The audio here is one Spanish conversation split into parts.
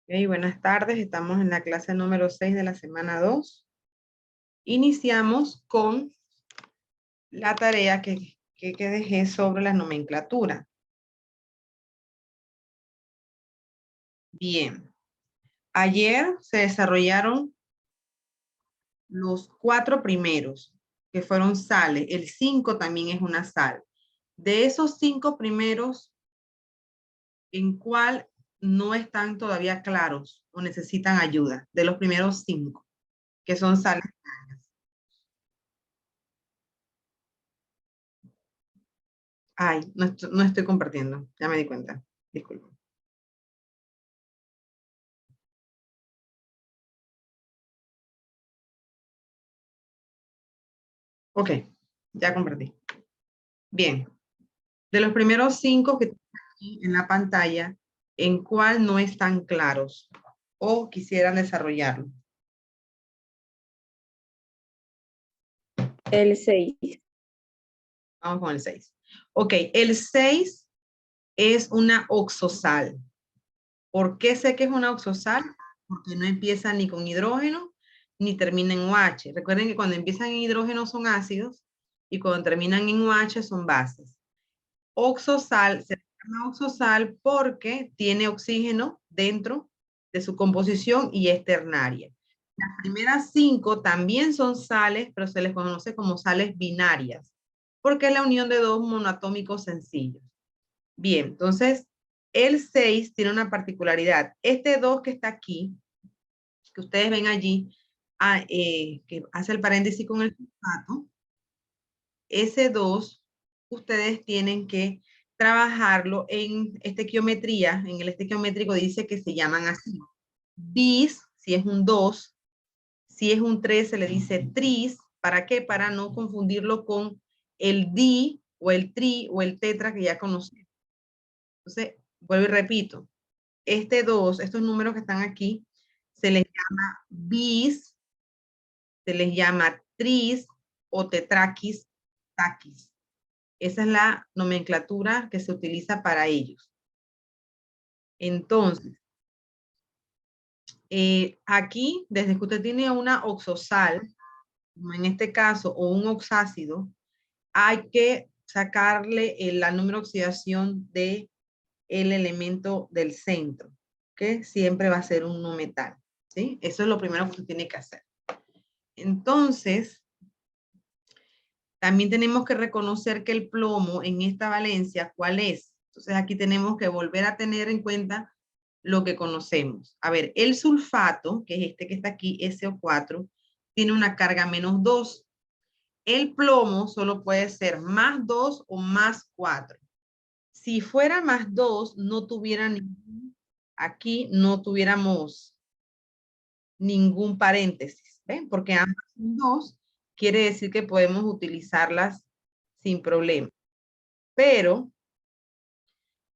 Ok, buenas tardes, estamos en la clase número 6 de la semana 2. Iniciamos con la tarea que dejé sobre la nomenclatura. Bien, ayer se desarrollaron los 4 primeros, que fueron sales. El 5 también es una sal. De esos 5 primeros, ¿en cuál no están todavía claros o necesitan ayuda? De los primeros 5, que son sales. Ay, no estoy compartiendo, ya me di cuenta. Disculpa. Ok, ya compartí. Bien, de los primeros 5 que tengo aquí en la pantalla, ¿en cuál no están claros o quisieran desarrollarlo? El 6. Vamos con el 6. Ok, el 6 es una oxosal. ¿Por qué sé que es una oxosal? Porque no empieza ni con hidrógeno ni termina en OH. Recuerden que cuando empiezan en hidrógeno son ácidos y cuando terminan en OH son bases. Oxosal se llama oxosal porque tiene oxígeno dentro de su composición y es ternaria. Las primeras 5 también son sales, pero se les conoce como sales binarias, porque es la unión de dos monoatómicos sencillos. Bien, entonces el 6 tiene una particularidad. Este 2 que está aquí, que ustedes ven allí, que hace el paréntesis con el sulfato, ese 2 ustedes tienen que trabajarlo en estequiometría. En el estequiométrico dice que se llaman así. Bis, si es un 2, si es un 3 se le dice tris. ¿Para qué? Para no confundirlo con el di o el tri o el tetra que ya conocemos. Entonces, vuelvo y repito. Este 2, estos números que están aquí, se les llama bis, se les llama tris o tetraquis, taquis. Esa es la nomenclatura que se utiliza para ellos. Entonces, aquí, desde que usted tiene una oxosal, como en este caso, o un oxácido, hay que sacarle la número de oxidación del elemento del centro, que siempre va a ser un no metal. ¿Sí? Eso es lo primero que usted tiene que hacer. Entonces, también tenemos que reconocer que el plomo en esta valencia, ¿cuál es? Entonces aquí tenemos que volver a tener en cuenta lo que conocemos. A ver, el sulfato, que es este que está aquí, SO4, tiene una carga -2. El plomo solo puede ser +2 o +4. Si fuera +2, no tuviera ningún, aquí no tuviéramos ningún paréntesis, ¿ven? Porque ambas son 2, quiere decir que podemos utilizarlas sin problema. Pero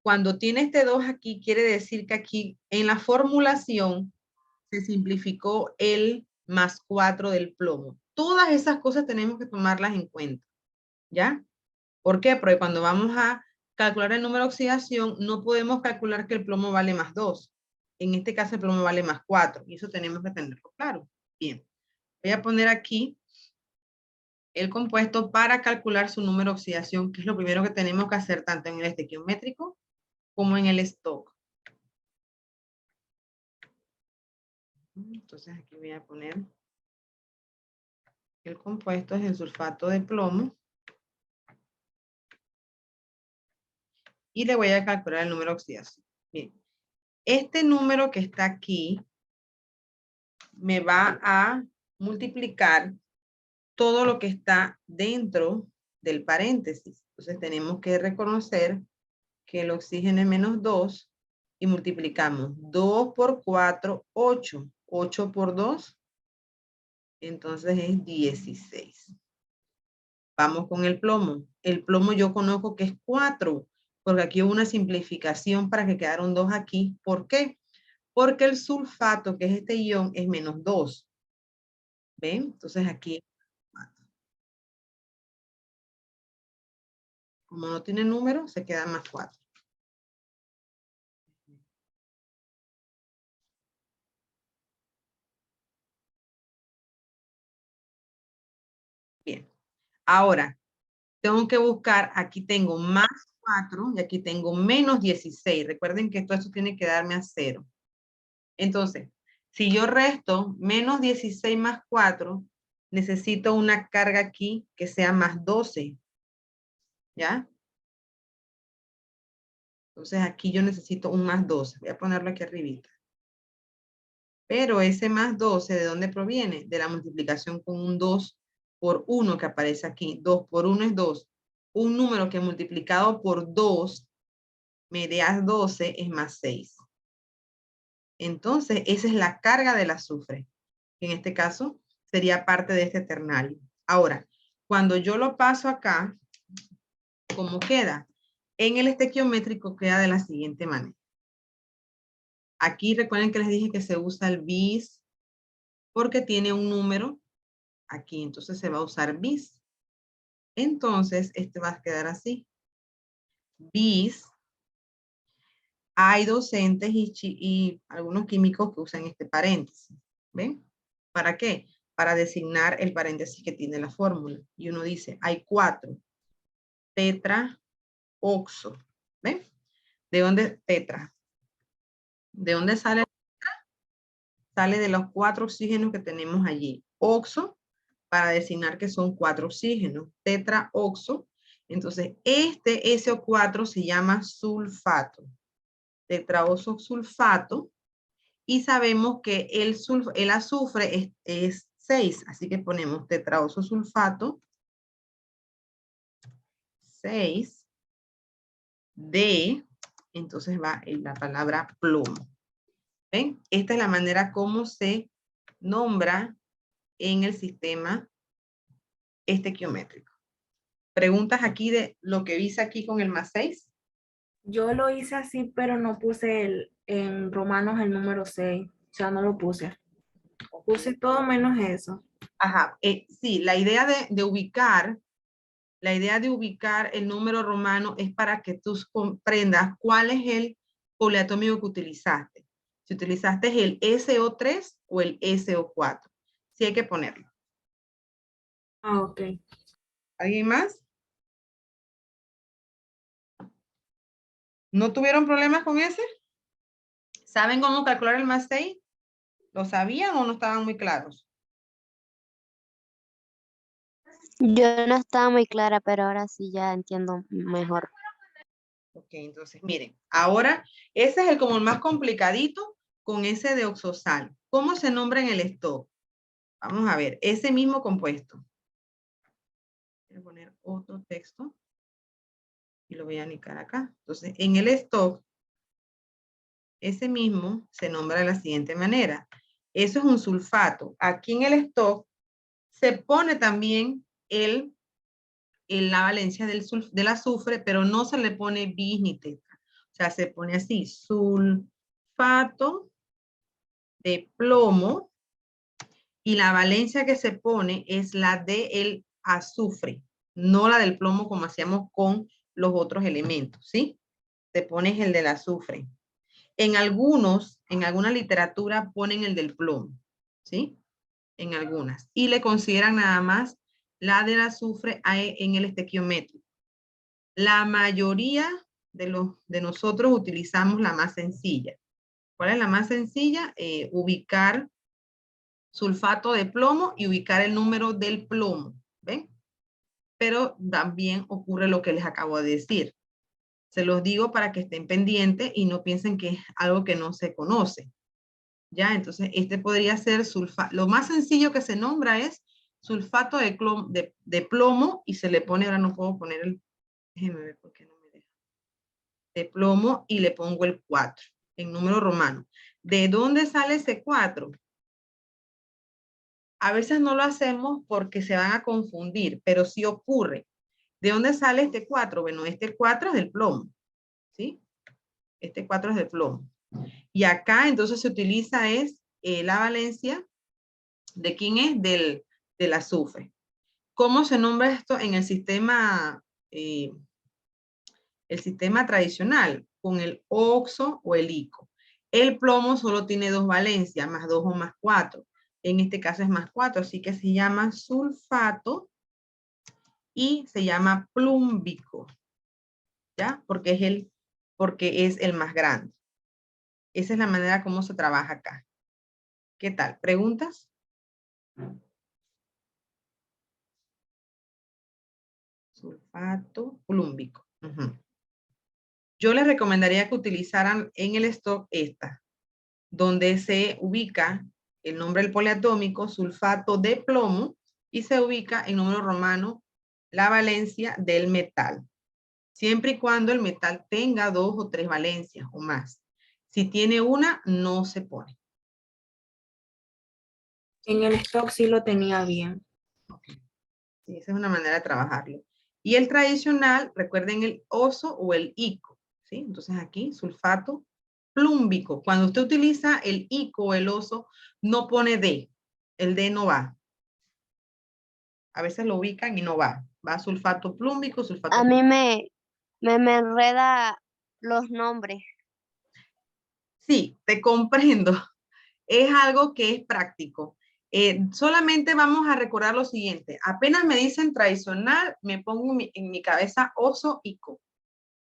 cuando tiene este 2 aquí, quiere decir que aquí en la formulación se simplificó el +4 del plomo. Todas esas cosas tenemos que tomarlas en cuenta, ¿ya? ¿Por qué? Porque cuando vamos a calcular el número de oxidación, no podemos calcular que el plomo vale +2. En este caso el plomo vale +4 y eso tenemos que tenerlo claro. Bien, voy a poner aquí el compuesto para calcular su número de oxidación, que es lo primero que tenemos que hacer tanto en el estequiométrico como en el stock. Entonces aquí voy a poner el compuesto es el sulfato de plomo y le voy a calcular el número de oxidación. Bien, este número que está aquí me va a multiplicar todo lo que está dentro del paréntesis. Entonces tenemos que reconocer que el oxígeno es -2 y multiplicamos 2 por 4, 8. 8 por 2, entonces es 16. Vamos con el plomo. El plomo yo conozco que es 4, porque aquí hubo una simplificación para que quedaron 2 aquí. ¿Por qué? Porque el sulfato, que es este ion, es -2. ¿Ven? Entonces aquí, como no tiene número, se queda +4. Ahora, tengo que buscar, aquí tengo más 4 y aquí tengo menos 16. Recuerden que esto tiene que darme a 0. Entonces, si yo resto menos 16 más 4, necesito una carga aquí que sea más 12. ¿Ya? Entonces aquí yo necesito un más 12. Voy a ponerlo aquí arribita. Pero ese más 12, ¿de dónde proviene? De la multiplicación con un 2 por 1 que aparece aquí. 2 por 1 es 2. Un número que multiplicado por 2 me da 12 es más 6. Entonces, esa es la carga del azufre. En este caso, sería parte de este ternario. Ahora, cuando yo lo paso acá, ¿cómo queda? En el estequiométrico queda de la siguiente manera. Aquí recuerden que les dije que se usa el bis porque tiene un número aquí, entonces se va a usar bis. Entonces, este va a quedar así. Bis. Hay docentes y algunos químicos que usan este paréntesis. ¿Ven? ¿Para qué? Para designar el paréntesis que tiene la fórmula. Y uno dice, hay 4 tetraoxo. ¿Ven? ¿De dónde tetra? ¿De dónde sale? Sale de los 4 oxígenos que tenemos allí. Oxo, para designar que son 4 oxígenos. Tetraoxo. Entonces, este SO4 se llama sulfato. Tetraoxo sulfato. Y sabemos que el azufre es 6. Así que ponemos tetraoxo sulfato 6 de, entonces va en la palabra plomo. ¿Ven? Esta es la manera como se nombra en el sistema estequiométrico. ¿Preguntas aquí de lo que dice aquí con el más 6? Yo lo hice así, pero no puse en romanos el número 6. O sea, no lo puse. Puse todo menos eso. Ajá, sí, la idea de ubicar el número romano es para que tú comprendas cuál es el poliatómico que utilizaste. Si utilizaste el SO3 o el SO4. Sí hay que ponerlo. Ah, ok. ¿Alguien más? ¿No tuvieron problemas con ese? ¿Saben cómo calcular el más 6? ¿Lo sabían o no estaban muy claros? Yo no estaba muy clara, pero ahora sí ya entiendo mejor. Ok, entonces miren, ahora ese es como el más complicadito con ese de oxosal. ¿Cómo se nombra en el stock? Vamos a ver, ese mismo compuesto. Voy a poner otro texto y lo voy a anicar acá. Entonces, en el stock, ese mismo se nombra de la siguiente manera. Eso es un sulfato. Aquí en el stock se pone también la valencia del azufre, pero no se le pone bis ni tetra. O sea, se pone así, sulfato de plomo, y la valencia que se pone es la del azufre, no la del plomo como hacíamos con los otros elementos, ¿sí? Se pone el del azufre. En alguna literatura ponen el del plomo, ¿sí? En algunas. Y le consideran nada más la del azufre en el estequiométrico. La mayoría de nosotros utilizamos la más sencilla. ¿Cuál es la más sencilla? Ubicar sulfato de plomo y ubicar el número del plomo, ¿ven? Pero también ocurre lo que les acabo de decir. Se los digo para que estén pendientes y no piensen que es algo que no se conoce. ¿Ya? Entonces, este podría ser sulfato. Lo más sencillo que se nombra es sulfato de plomo y se le pone, ahora no puedo poner déjenme ver por qué no me deja. De plomo y le pongo el 4 en número romano. ¿De dónde sale ese 4? A veces no lo hacemos porque se van a confundir, pero sí ocurre. ¿De dónde sale este 4? Bueno, este 4 es del plomo, ¿sí? Este 4 es del plomo. Y acá entonces se utiliza la valencia, ¿de quién es? Del azufre. ¿Cómo se nombra esto en el sistema tradicional? Con el oxo o el ico. El plomo solo tiene 2 valencias, más 2 o más 4. En este caso es más 4, así que se llama sulfato y se llama plúmbico, ¿ya? Porque es el más grande. Esa es la manera como se trabaja acá. ¿Qué tal? ¿Preguntas? Sulfato plúmbico. Yo les recomendaría que utilizaran en el stock esta, donde se ubica el nombre del poliatómico, sulfato de plomo, y se ubica en número romano la valencia del metal. Siempre y cuando el metal tenga 2 o 3 valencias o más. Si tiene una, no se pone. En el stock sí lo tenía bien. Sí, esa es una manera de trabajarlo. Y el tradicional, recuerden el oso o el ico, ¿sí? Entonces aquí, sulfato plúmbico. Cuando usted utiliza el ico o el oso, no pone D. El D no va. A veces lo ubican y no va. Va sulfato plúmbico, sulfato A mí plúmbico. me enreda los nombres. Sí, te comprendo. Es algo que es práctico. Solamente vamos a recordar lo siguiente. Apenas me dicen tradicional, me pongo en mi cabeza oso, ico.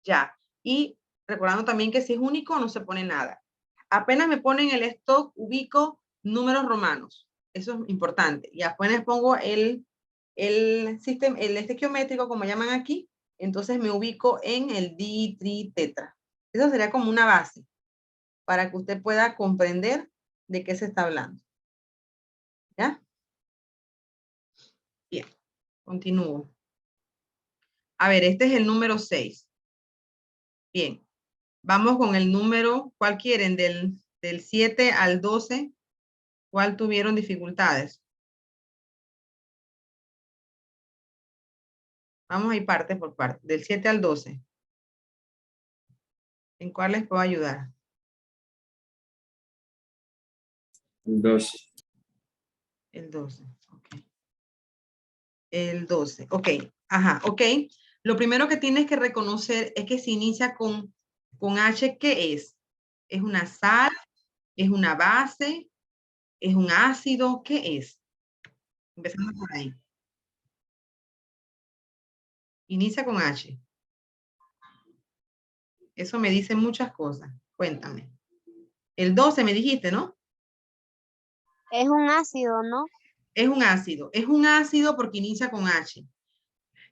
Ya. Y recordando también que si es único, no se pone nada. Apenas me ponen el stock, ubico números romanos. Eso es importante. Y apenas pongo el sistema, el estequiométrico, como llaman aquí, entonces me ubico en el di, tri, tetra. Eso sería como una base para que usted pueda comprender de qué se está hablando. ¿Ya? Bien, continúo. A ver, este es el número 6. Bien, vamos con el número, ¿cuál quieren? Del 7 al 12, ¿cuál tuvieron dificultades? Vamos a ir parte por parte, del 7 al 12. ¿En cuál les puedo ayudar? 12. El 12, ok. El 12, ok. Ajá, ok. Lo primero que tienes que reconocer es que se inicia con H, ¿qué es? ¿Es una sal? ¿Es una base? ¿Es un ácido? ¿Qué es? Empezando por ahí. Inicia con H. Eso me dice muchas cosas. Cuéntame. El 12 me dijiste, ¿no? Es un ácido, ¿no? Es un ácido. Es un ácido porque inicia con H.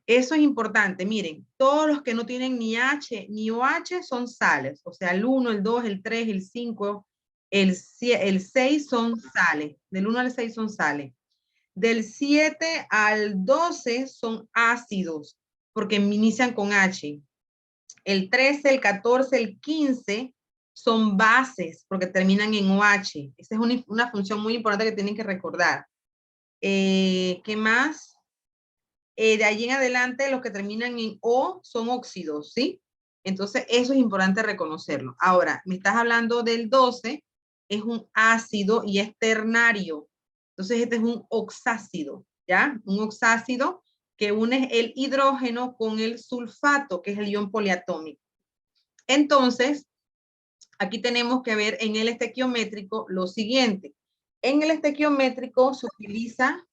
Eso es importante. Miren, todos los que no tienen ni H ni OH son sales. O sea, el 1, el 2, el 3, el 5, el 6 son sales. Del 1 al 6 son sales. Del 7 al 12 son ácidos porque inician con H. El 13, el 14, el 15 son bases porque terminan en OH. Esa es una función muy importante que tienen que recordar. ¿Qué más? De allí en adelante, los que terminan en O son óxidos, ¿sí? Entonces, eso es importante reconocerlo. Ahora, me estás hablando del 12, es un ácido y es ternario. Entonces, este es un oxácido, ¿ya? Un oxácido que une el hidrógeno con el sulfato, que es el ion poliatómico. Entonces, aquí tenemos que ver en el estequiométrico lo siguiente. En el estequiométrico se utiliza...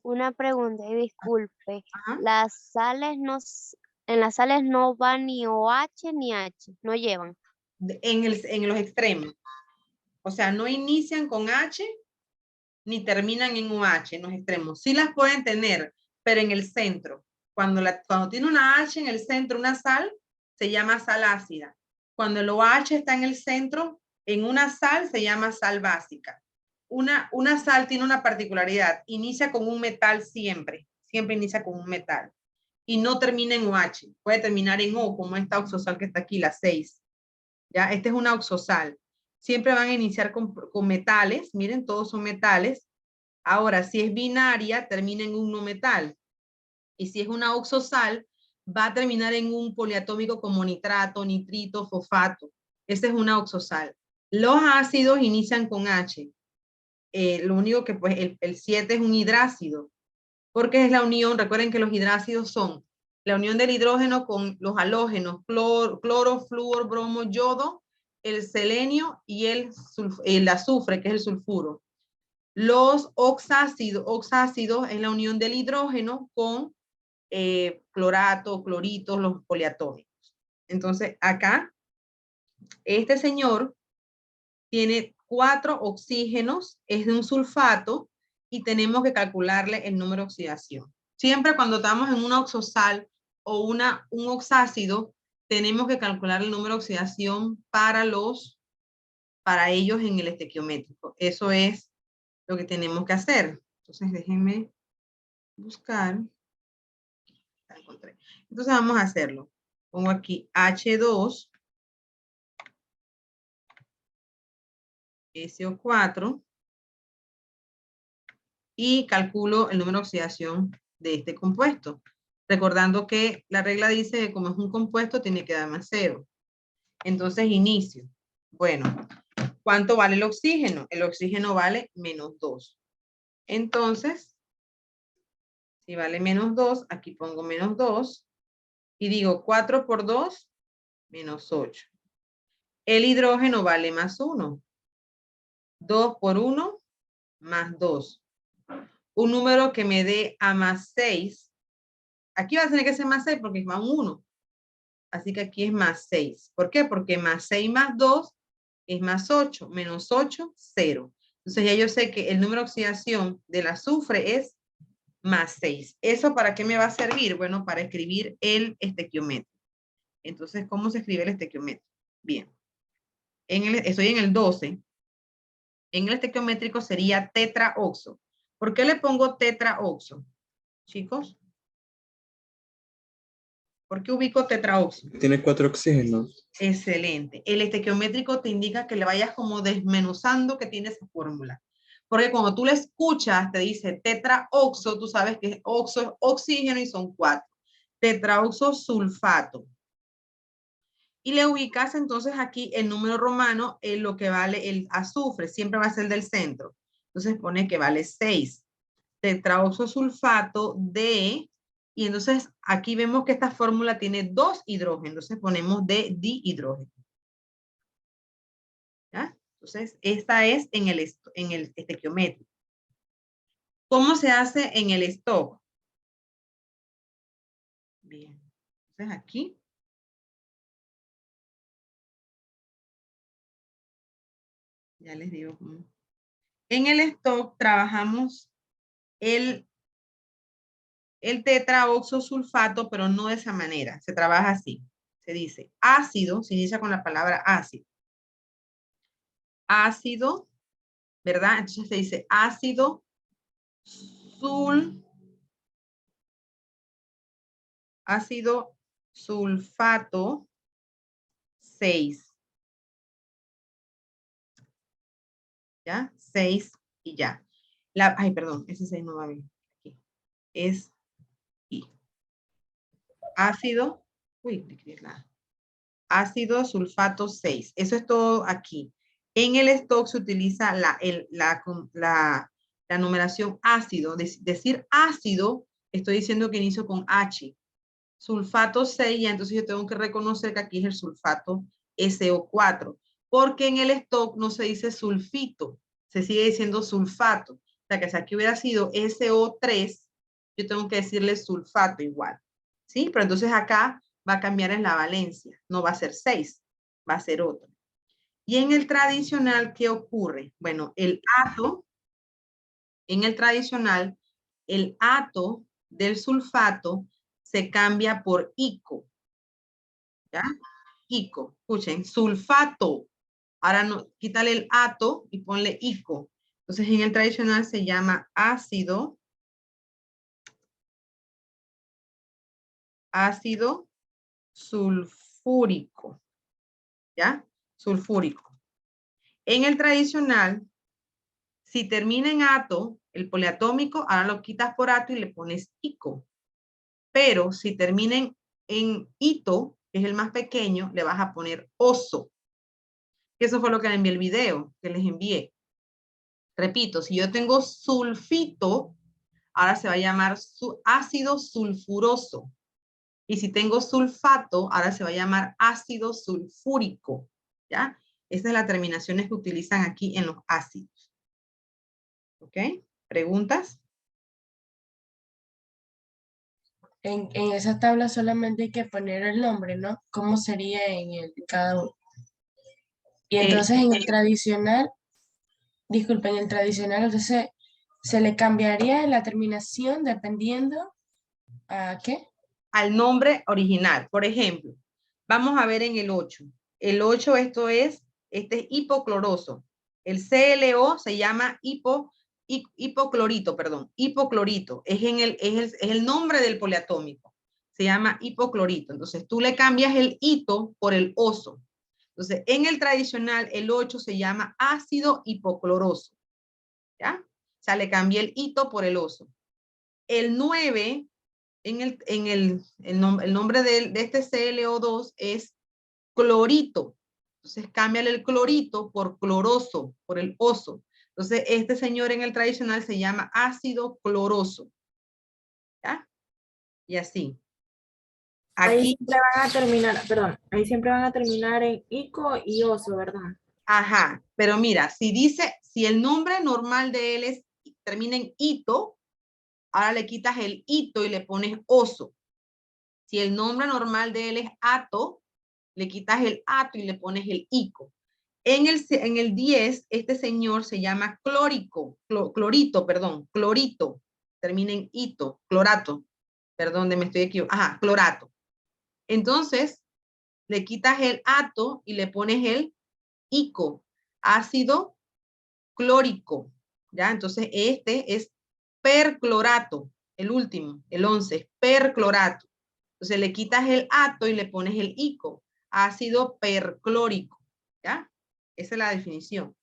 Una pregunta, y disculpe. Ajá. En las sales no va ni OH ni H, no llevan. En los extremos. O sea, no inician con H ni terminan en UH en los extremos. Sí las pueden tener, pero en el centro. Cuando tiene una H en el centro, una sal, se llama sal ácida. Cuando el OH está en el centro, en una sal se llama sal básica. Una sal tiene una particularidad, inicia con un metal siempre inicia con un metal. Y no termina en OH, puede terminar en O, como esta oxosal que está aquí, la 6. ¿Ya? Esta es una oxosal. Siempre van a iniciar con metales, miren, todos son metales. Ahora, si es binaria, termina en un no metal. Y si es una oxosal, va a terminar en un poliatómico como nitrato, nitrito, fosfato. Esta es una oxosal. Los ácidos inician con H. Lo único que pues el 7 es un hidrácido, porque es la unión, recuerden que los hidrácidos son la unión del hidrógeno con los halógenos, cloro, flúor, bromo, yodo, el selenio y el azufre, que es el sulfuro. Los oxácidos es la unión del hidrógeno con clorato, cloritos, los poliatómicos. Entonces, acá, este señor tiene 4 oxígenos, es de un sulfato, y tenemos que calcularle el número de oxidación. Siempre cuando estamos en una oxosal o un oxácido, tenemos que calcular el número de oxidación para ellos en el estequiométrico. Eso es lo que tenemos que hacer. Entonces, déjenme buscar. La encontré. Entonces, vamos a hacerlo. Pongo aquí H2, SO4, y calculo el número de oxidación de este compuesto. Recordando que la regla dice que como es un compuesto, tiene que dar más 0. Entonces, inicio. Bueno, ¿cuánto vale el oxígeno? El oxígeno vale -2. Entonces, si vale -2, aquí pongo -2. Y digo 4 por 2, -8. El hidrógeno vale +1. 2 por 1, +2. Un número que me dé a +6. Aquí va a tener que ser +6 porque es +1. Así que aquí es +6. ¿Por qué? Porque +6 más 2 es +8. -8, 0. Entonces ya yo sé que el número de oxidación del azufre es +6. ¿Eso para qué me va a servir? Bueno, para escribir el estequiométrico. Entonces, ¿cómo se escribe el estequiométrico? Bien. Estoy en el 12. En el estequiométrico sería tetraoxo. ¿Por qué le pongo tetraoxo? Chicos, ¿por qué ubico tetraoxo? Tiene 4 oxígenos. Excelente. El estequiométrico te indica que le vayas como desmenuzando que tiene esa fórmula. Porque cuando tú le escuchas, te dice tetraoxo, tú sabes que oxo es oxígeno y son 4. Tetraoxo sulfato. Y le ubicas entonces aquí el número romano en lo que vale el azufre. Siempre va a ser el del centro. Entonces pone que vale 6. Tetraoxosulfato de, y entonces aquí vemos que esta fórmula tiene 2 hidrógenos, entonces ponemos de dihidrógeno. ¿Ya? Entonces, esta es en el estequiométrico. ¿Cómo se hace en el stock? Bien, entonces aquí. Ya les digo cómo. En el stock trabajamos el tetraoxosulfato, pero no de esa manera. Se trabaja así. Se dice ácido, se inicia con la palabra ácido. Ácido, ¿verdad? Entonces se dice ácido sulfato 6. ¿Ya? 6 y ya. Ay, perdón, ese 6 no va bien. Aquí. Es I. Ácido, ácido sulfato 6. Eso es todo aquí. En el stock se utiliza la numeración ácido. Decir ácido, estoy diciendo que inicio con H. Sulfato 6, y entonces yo tengo que reconocer que aquí es el sulfato SO4. Porque en el stock no se dice sulfito, se sigue diciendo sulfato. O sea que si aquí hubiera sido SO3, yo tengo que decirle sulfato igual. ¿Sí? Pero entonces acá va a cambiar en la valencia. No va a ser 6, va a ser otro. Y en el tradicional, ¿qué ocurre? Bueno, en el tradicional, el ato del sulfato se cambia por ico. ¿Ya? Ico. Escuchen, sulfato. Ahora no, quítale el ato y ponle ico. Entonces en el tradicional se llama ácido sulfúrico. ¿Ya? Sulfúrico. En el tradicional, si termina en ato, el poliatómico, ahora lo quitas por ato y le pones ico. Pero si termina en ito, que es el más pequeño, le vas a poner oso. Eso fue lo que le envié el video, que les envié. Repito, si yo tengo sulfito, ahora se va a llamar ácido sulfuroso. Y si tengo sulfato, ahora se va a llamar ácido sulfúrico. ¿Ya? Estas son las terminaciones que utilizan aquí en los ácidos. ¿Ok? ¿Preguntas? En esa tabla solamente hay que poner el nombre, ¿no? ¿Cómo sería en cada uno? Y entonces en el tradicional, disculpen, en el tradicional, entonces se le cambiaría la terminación dependiendo a qué. Al nombre original. Por ejemplo, vamos a ver en el 8. El 8, este es hipocloroso. El CLO se llama hipoclorito, perdón, hipoclorito. Es el nombre del poliatómico. Se llama hipoclorito. Entonces, tú le cambias el hito por el oso. Entonces, en el tradicional, el 8 se llama ácido hipocloroso. ¿Ya? O sea, le cambié el hito por el oso. El 9, el nombre de este CLO2 es clorito. Entonces, cámbiale el clorito por cloroso, por el oso. Entonces, este señor en el tradicional se llama ácido cloroso. ¿Ya? Y así. Ahí Aquí, siempre van a terminar, perdón, ahí siempre van a terminar en ico y oso, ¿verdad? ajá, pero mira, si el nombre normal de él termina en ito, ahora le quitas el ito y le pones oso. Si el nombre normal de él es ato, le quitas el ato y le pones el ico. En el 10, este señor se llama clorito, termina en ito, clorato, perdón, me estoy equivocando, ajá, clorato. Entonces, le quitas el ato y le pones el ico, ácido clórico, ¿ya? Entonces, este es perclorato, el último, el 11, perclorato. Entonces, le quitas el ato y le pones el ico, ácido perclórico, ¿ya? Esa es la definición.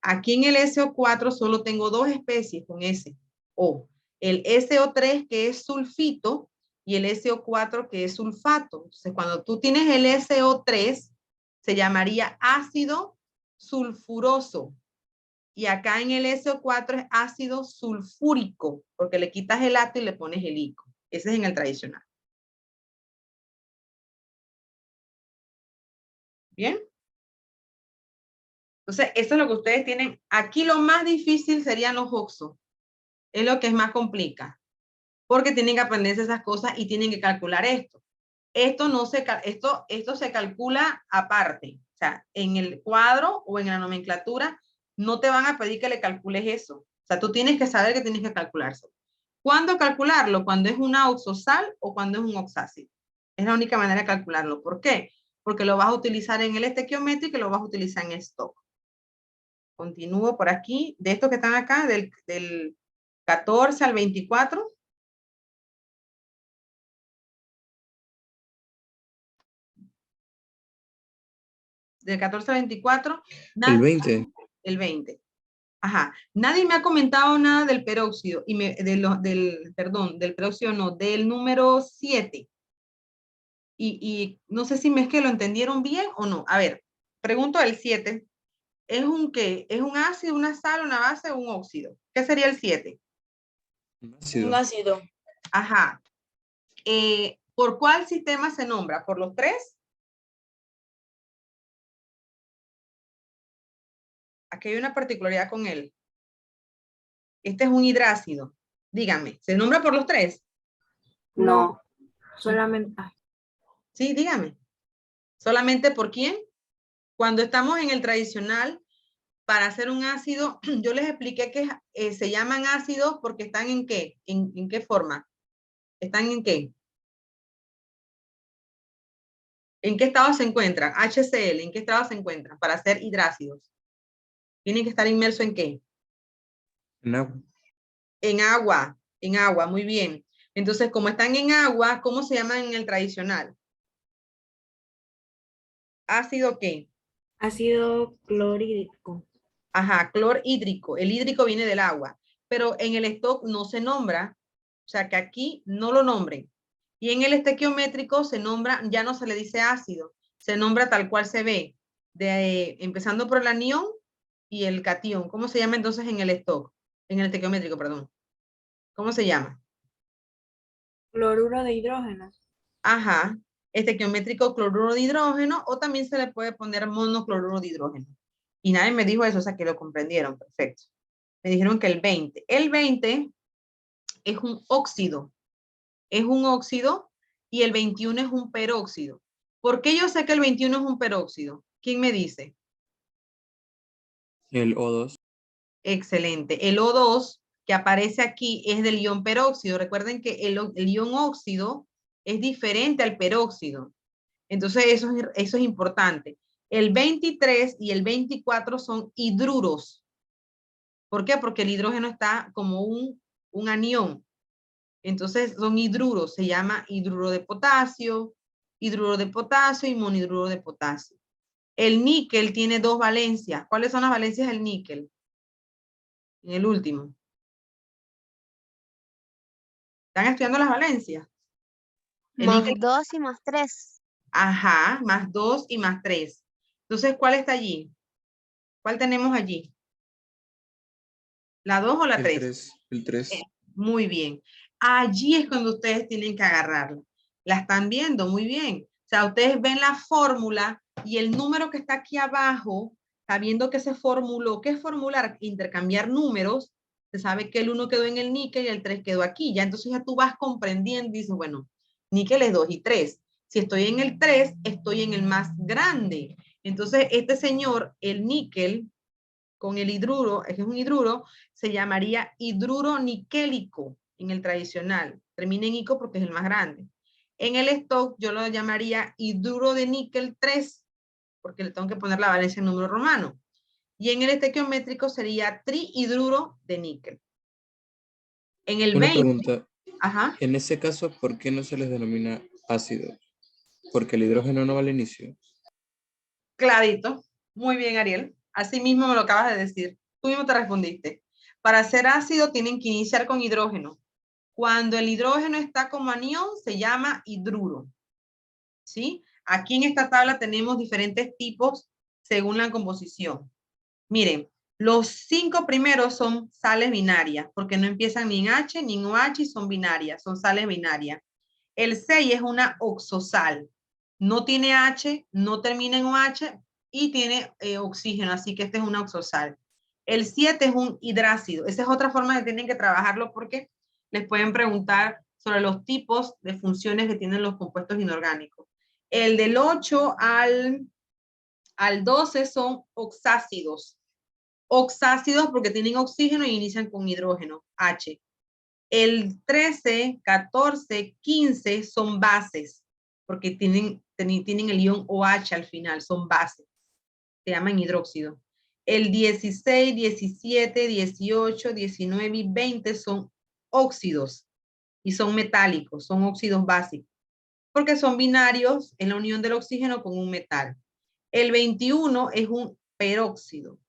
Aquí en el SO4 solo tengo dos especies con S, O. El SO3 que es sulfito y el SO4 que es sulfato. Entonces, cuando tú tienes el SO3, se llamaría ácido sulfuroso. Y acá en el SO4 es ácido sulfúrico, porque le quitas el ato y le pones el ico. Ese es en el tradicional. ¿Bien? Entonces, eso es lo que ustedes tienen. Aquí lo más difícil serían los oxos. Es lo que es más complicado. Porque tienen que aprenderse esas cosas y tienen que calcular esto. Esto se calcula aparte. O sea, en el cuadro o en la nomenclatura no te van a pedir que le calcules eso. O sea, tú tienes que saber que tienes que calcularlo. ¿Cuándo calcularlo? Cuando es una oxosal o cuando es un oxácido. Es la única manera de calcularlo. ¿Por qué? Porque lo vas a utilizar en el estequiométrico y lo vas a utilizar en stock. Continúo por aquí. De estos que están acá, del 14 al 24. Del 14 al 24. El 20. El 20. Ajá. Nadie me ha comentado nada del peróxido. Del peróxido no, del número 7. Y no sé si es que lo entendieron bien o no. A ver, pregunto el 7. ¿Es un qué? ¿Es un ácido, una sal, una base o un óxido? ¿Qué sería el 7? Ácido. Un ácido. Ajá. ¿Por cuál sistema se nombra? ¿Por los 3? Aquí hay una particularidad con él. Este es un hidrácido. Dígame, ¿se nombra por los 3? No, solamente. Sí, dígame. ¿Solamente por quién? Cuando estamos en el tradicional, para hacer un ácido, yo les expliqué que se llaman ácidos porque están en qué, en qué forma. ¿Están en qué? ¿En qué estado se encuentran? HCl, ¿en qué estado se encuentran? Para ser hidrácidos. ¿Tienen que estar inmersos en qué? En agua. En agua, muy bien. Entonces, como están en agua, ¿cómo se llaman en el tradicional? ¿Ácido qué? Ácido clorhídrico. Ajá, clorhídrico. El hídrico viene del agua, pero en el stock no se nombra, o sea que aquí no lo nombren. Y en el estequiométrico se nombra, ya no se le dice ácido, se nombra tal cual se ve, empezando por el anión y el catión. ¿Cómo se llama entonces en el stock? En el estequiométrico, perdón. ¿Cómo se llama? Cloruro de hidrógeno. Ajá, estequiométrico cloruro de hidrógeno o también se le puede poner monocloruro de hidrógeno. Y nadie me dijo eso, o sea que lo comprendieron, perfecto. Me dijeron que el 20. El 20 es un óxido. Es un óxido y el 21 es un peróxido. ¿Por qué yo sé que el 21 es un peróxido? ¿Quién me dice? El O2. Excelente. El O2 que aparece aquí es del ion peróxido. Recuerden que el ion óxido es diferente al peróxido. Entonces eso es importante. El 23 y el 24 son hidruros. ¿Por qué? Porque el hidrógeno está como un anión. Entonces son hidruros. Se llama hidruro de potasio y monhidruro de potasio. El níquel tiene dos valencias. ¿Cuáles son las valencias del níquel? En el último. ¿Están estudiando las valencias? El Más níquel, 2 y más 3. ajá, más 2 y más 3. Entonces, ¿cuál está allí? ¿Cuál tenemos allí? ¿La 2 o la El 3? 3. El 3. Muy bien. Allí es cuando ustedes tienen que agarrarla. La están viendo muy bien. O sea, ustedes ven la fórmula y el número que está aquí abajo, sabiendo que se formuló, ¿qué es formular? Intercambiar números. Se sabe que el 1 quedó en el níquel y el 3 quedó aquí. Ya entonces ya tú vas comprendiendo y dices, bueno, níquel es 2 y 3. Si estoy en el 3, estoy en el más grande. Entonces, este señor, el níquel, con el hidruro, que es un hidruro, se llamaría hidruro niquélico en el tradicional. Termina en ico porque es el más grande. En el stock yo lo llamaría hidruro de níquel 3, porque le tengo que poner la valencia en número romano. Y en el estequiométrico sería trihidruro de níquel. En el Una 20, pregunta. ajá, En ese caso, ¿por qué no se les denomina ácidos? Porque el hidrógeno no va al inicio. clarito. Muy bien, Ariel. Así mismo me lo acabas de decir. Tú mismo te respondiste. Para ser ácido tienen que iniciar con hidrógeno. Cuando el hidrógeno está como anión, se llama hidruro. ¿Sí? Aquí en esta tabla tenemos diferentes tipos según la composición. Miren, los 5 primeros son sales binarias, porque no empiezan ni en H ni en OH y son binarias, son sales binarias. El 6 es una oxosal. No tiene H, no termina en OH y tiene oxígeno, así que este es una oxosal. El 7 es un hidrácido. Esa es otra forma que tienen que trabajarlo porque les pueden preguntar sobre los tipos de funciones que tienen los compuestos inorgánicos. El del 8 al 12 son oxácidos. Oxácidos porque tienen oxígeno y inician con hidrógeno, H. El 13, 14, 15 son bases, porque tienen el ion OH al final, son bases. Se llaman hidróxido. El 16, 17, 18, 19 y 20 son óxidos y son metálicos, son óxidos básicos, porque son binarios en la unión del oxígeno con un metal. El 21 es un peróxido.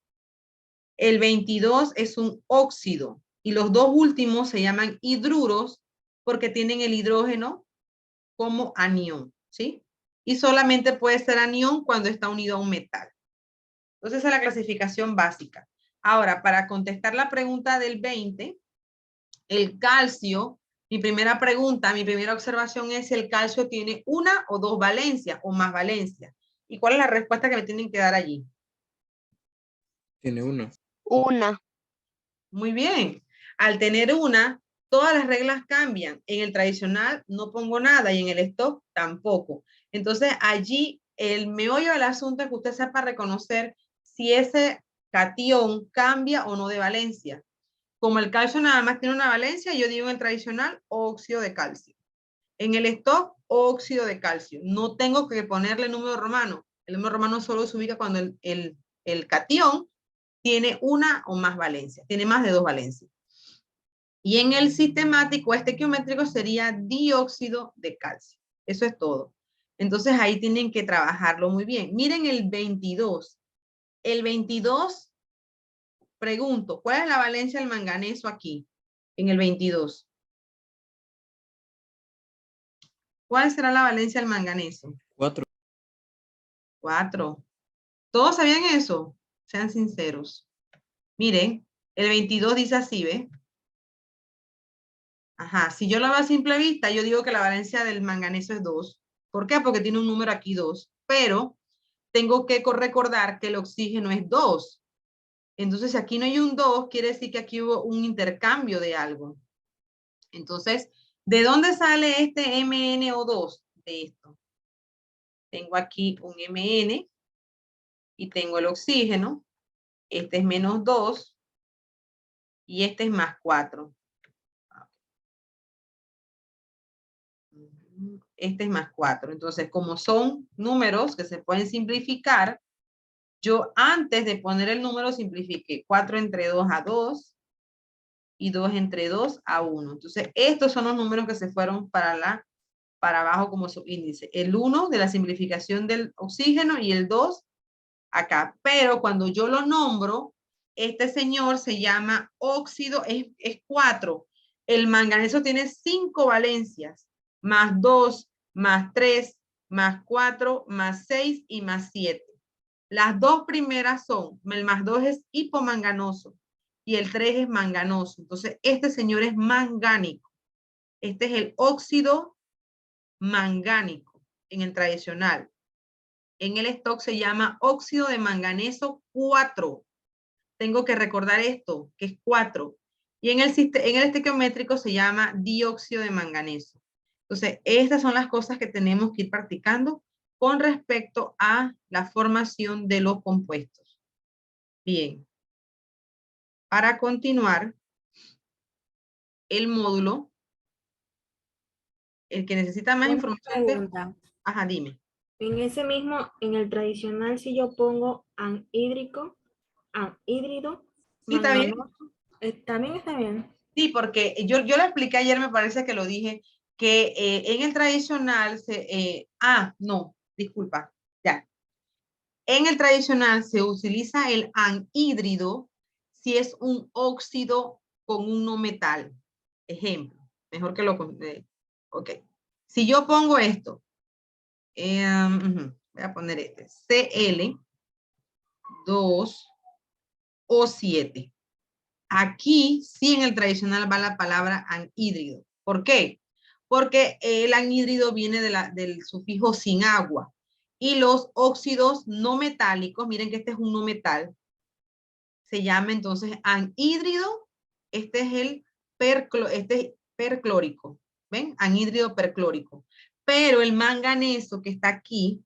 El 22 es un óxido y los dos últimos se llaman hidruros porque tienen el hidrógeno como anión, ¿sí? Y solamente puede ser anión cuando está unido a un metal. Entonces, esa es la clasificación básica. Ahora, para contestar la pregunta del 20, el calcio, mi primera pregunta, mi primera observación es si el calcio tiene una o dos valencias o más valencias. ¿Y cuál es la respuesta que me tienen que dar allí? Tiene una. Una. Muy bien. Al tener una, todas las reglas cambian. En el tradicional no pongo nada y en el stock tampoco. Entonces allí el meollo del asunto es que usted sepa reconocer si ese catión cambia o no de valencia. Como el calcio nada más tiene una valencia, yo digo en el tradicional óxido de calcio. En el stock, óxido de calcio. No tengo que ponerle número romano. El número romano solo se ubica cuando el catión tiene una o más valencias, tiene más de dos valencias. Y en el sistemático estequiométrico sería dióxido de calcio. Eso es todo. Entonces ahí tienen que trabajarlo muy bien. Miren el 22. El 22, pregunto, ¿cuál es la valencia del manganeso aquí? En el 22. ¿Cuál será la valencia del manganeso? 4. 4. ¿Todos sabían eso? Sean sinceros. Miren, el 22 dice así, ¿ve? Ajá, si yo lo veo a simple vista, yo digo que la valencia del manganeso es 2. ¿Por qué? Porque tiene un número aquí 2. Pero tengo que recordar que el oxígeno es 2. Entonces, si aquí no hay un 2, quiere decir que aquí hubo un intercambio de algo. Entonces, ¿de dónde sale este MnO2? De esto. Tengo aquí un Mn y tengo el oxígeno. Este es menos 2 y este es más 4. Este es más 4. Entonces, como son números que se pueden simplificar, yo antes de poner el número simplifiqué 4 entre 2 a 2 y 2 entre 2 a 1. Entonces, estos son los números que se fueron para abajo como subíndice. El 1 de la simplificación del oxígeno y el 2 acá. Pero cuando yo lo nombro, este señor se llama óxido, es 4. El manganeso tiene 5 valencias, más 2, más 3, más 4, más 6 y más 7. Las dos primeras son, el más 2 es hipomanganoso y el 3 es manganoso. Entonces, este señor es mangánico. Este es el óxido mangánico en el tradicional. En el stock se llama óxido de manganeso 4. Tengo que recordar esto, que es 4. Y en el estequiométrico se llama dióxido de manganeso. Entonces, estas son las cosas que tenemos que ir practicando con respecto a la formación de los compuestos. Bien. Para continuar, el módulo, el que necesita más Una información. pregunta. Ajá, dime. En ese mismo, en el tradicional, si yo pongo anhídrido, Sí, está bien. manganoso, también está bien. Sí, porque yo lo expliqué ayer, me parece que lo dije, que en el tradicional no, disculpa, ya. En el tradicional se utiliza el anhídrido si es un óxido con un no metal. Ejemplo, mejor que lo... ok. Si yo pongo esto, voy a poner este, Cl2O7. Aquí sí en el tradicional va la palabra anhídrido. ¿Por qué? Porque el anhídrido viene del sufijo sin agua. Y los óxidos no metálicos, miren que este es un no metal, se llama entonces anhídrido. Este es el perclórico. ¿Ven? Anhídrido perclórico. Pero el manganeso que está aquí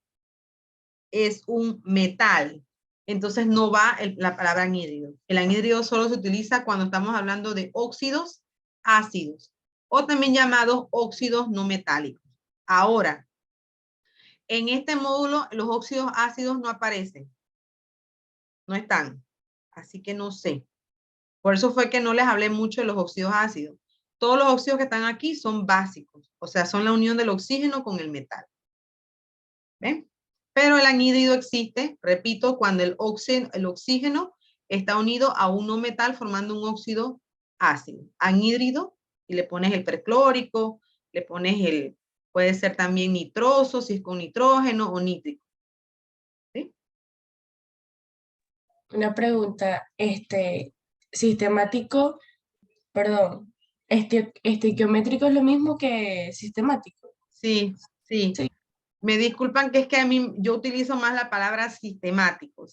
es un metal. Entonces no va la palabra anhídrido. El anhídrido solo se utiliza cuando estamos hablando de óxidos ácidos o también llamados óxidos no metálicos. Ahora, en este módulo los óxidos ácidos no aparecen. No están. Así que no sé. Por eso fue que no les hablé mucho de los óxidos ácidos. Todos los óxidos que están aquí son básicos. O sea, son la unión del oxígeno con el metal. ¿Ven? Pero el anhídrido existe, repito, cuando el oxígeno está unido a un no metal formando un óxido ácido. Anhídrido, y le pones el perclórico, le pones puede ser también nitroso, si es con nitrógeno o nítrico. ¿Sí? Una pregunta, sistemático, perdón, estequiométrico es lo mismo que sistemático. Sí, sí. Sí. Me disculpan que es que a mí yo utilizo más la palabra sistemático.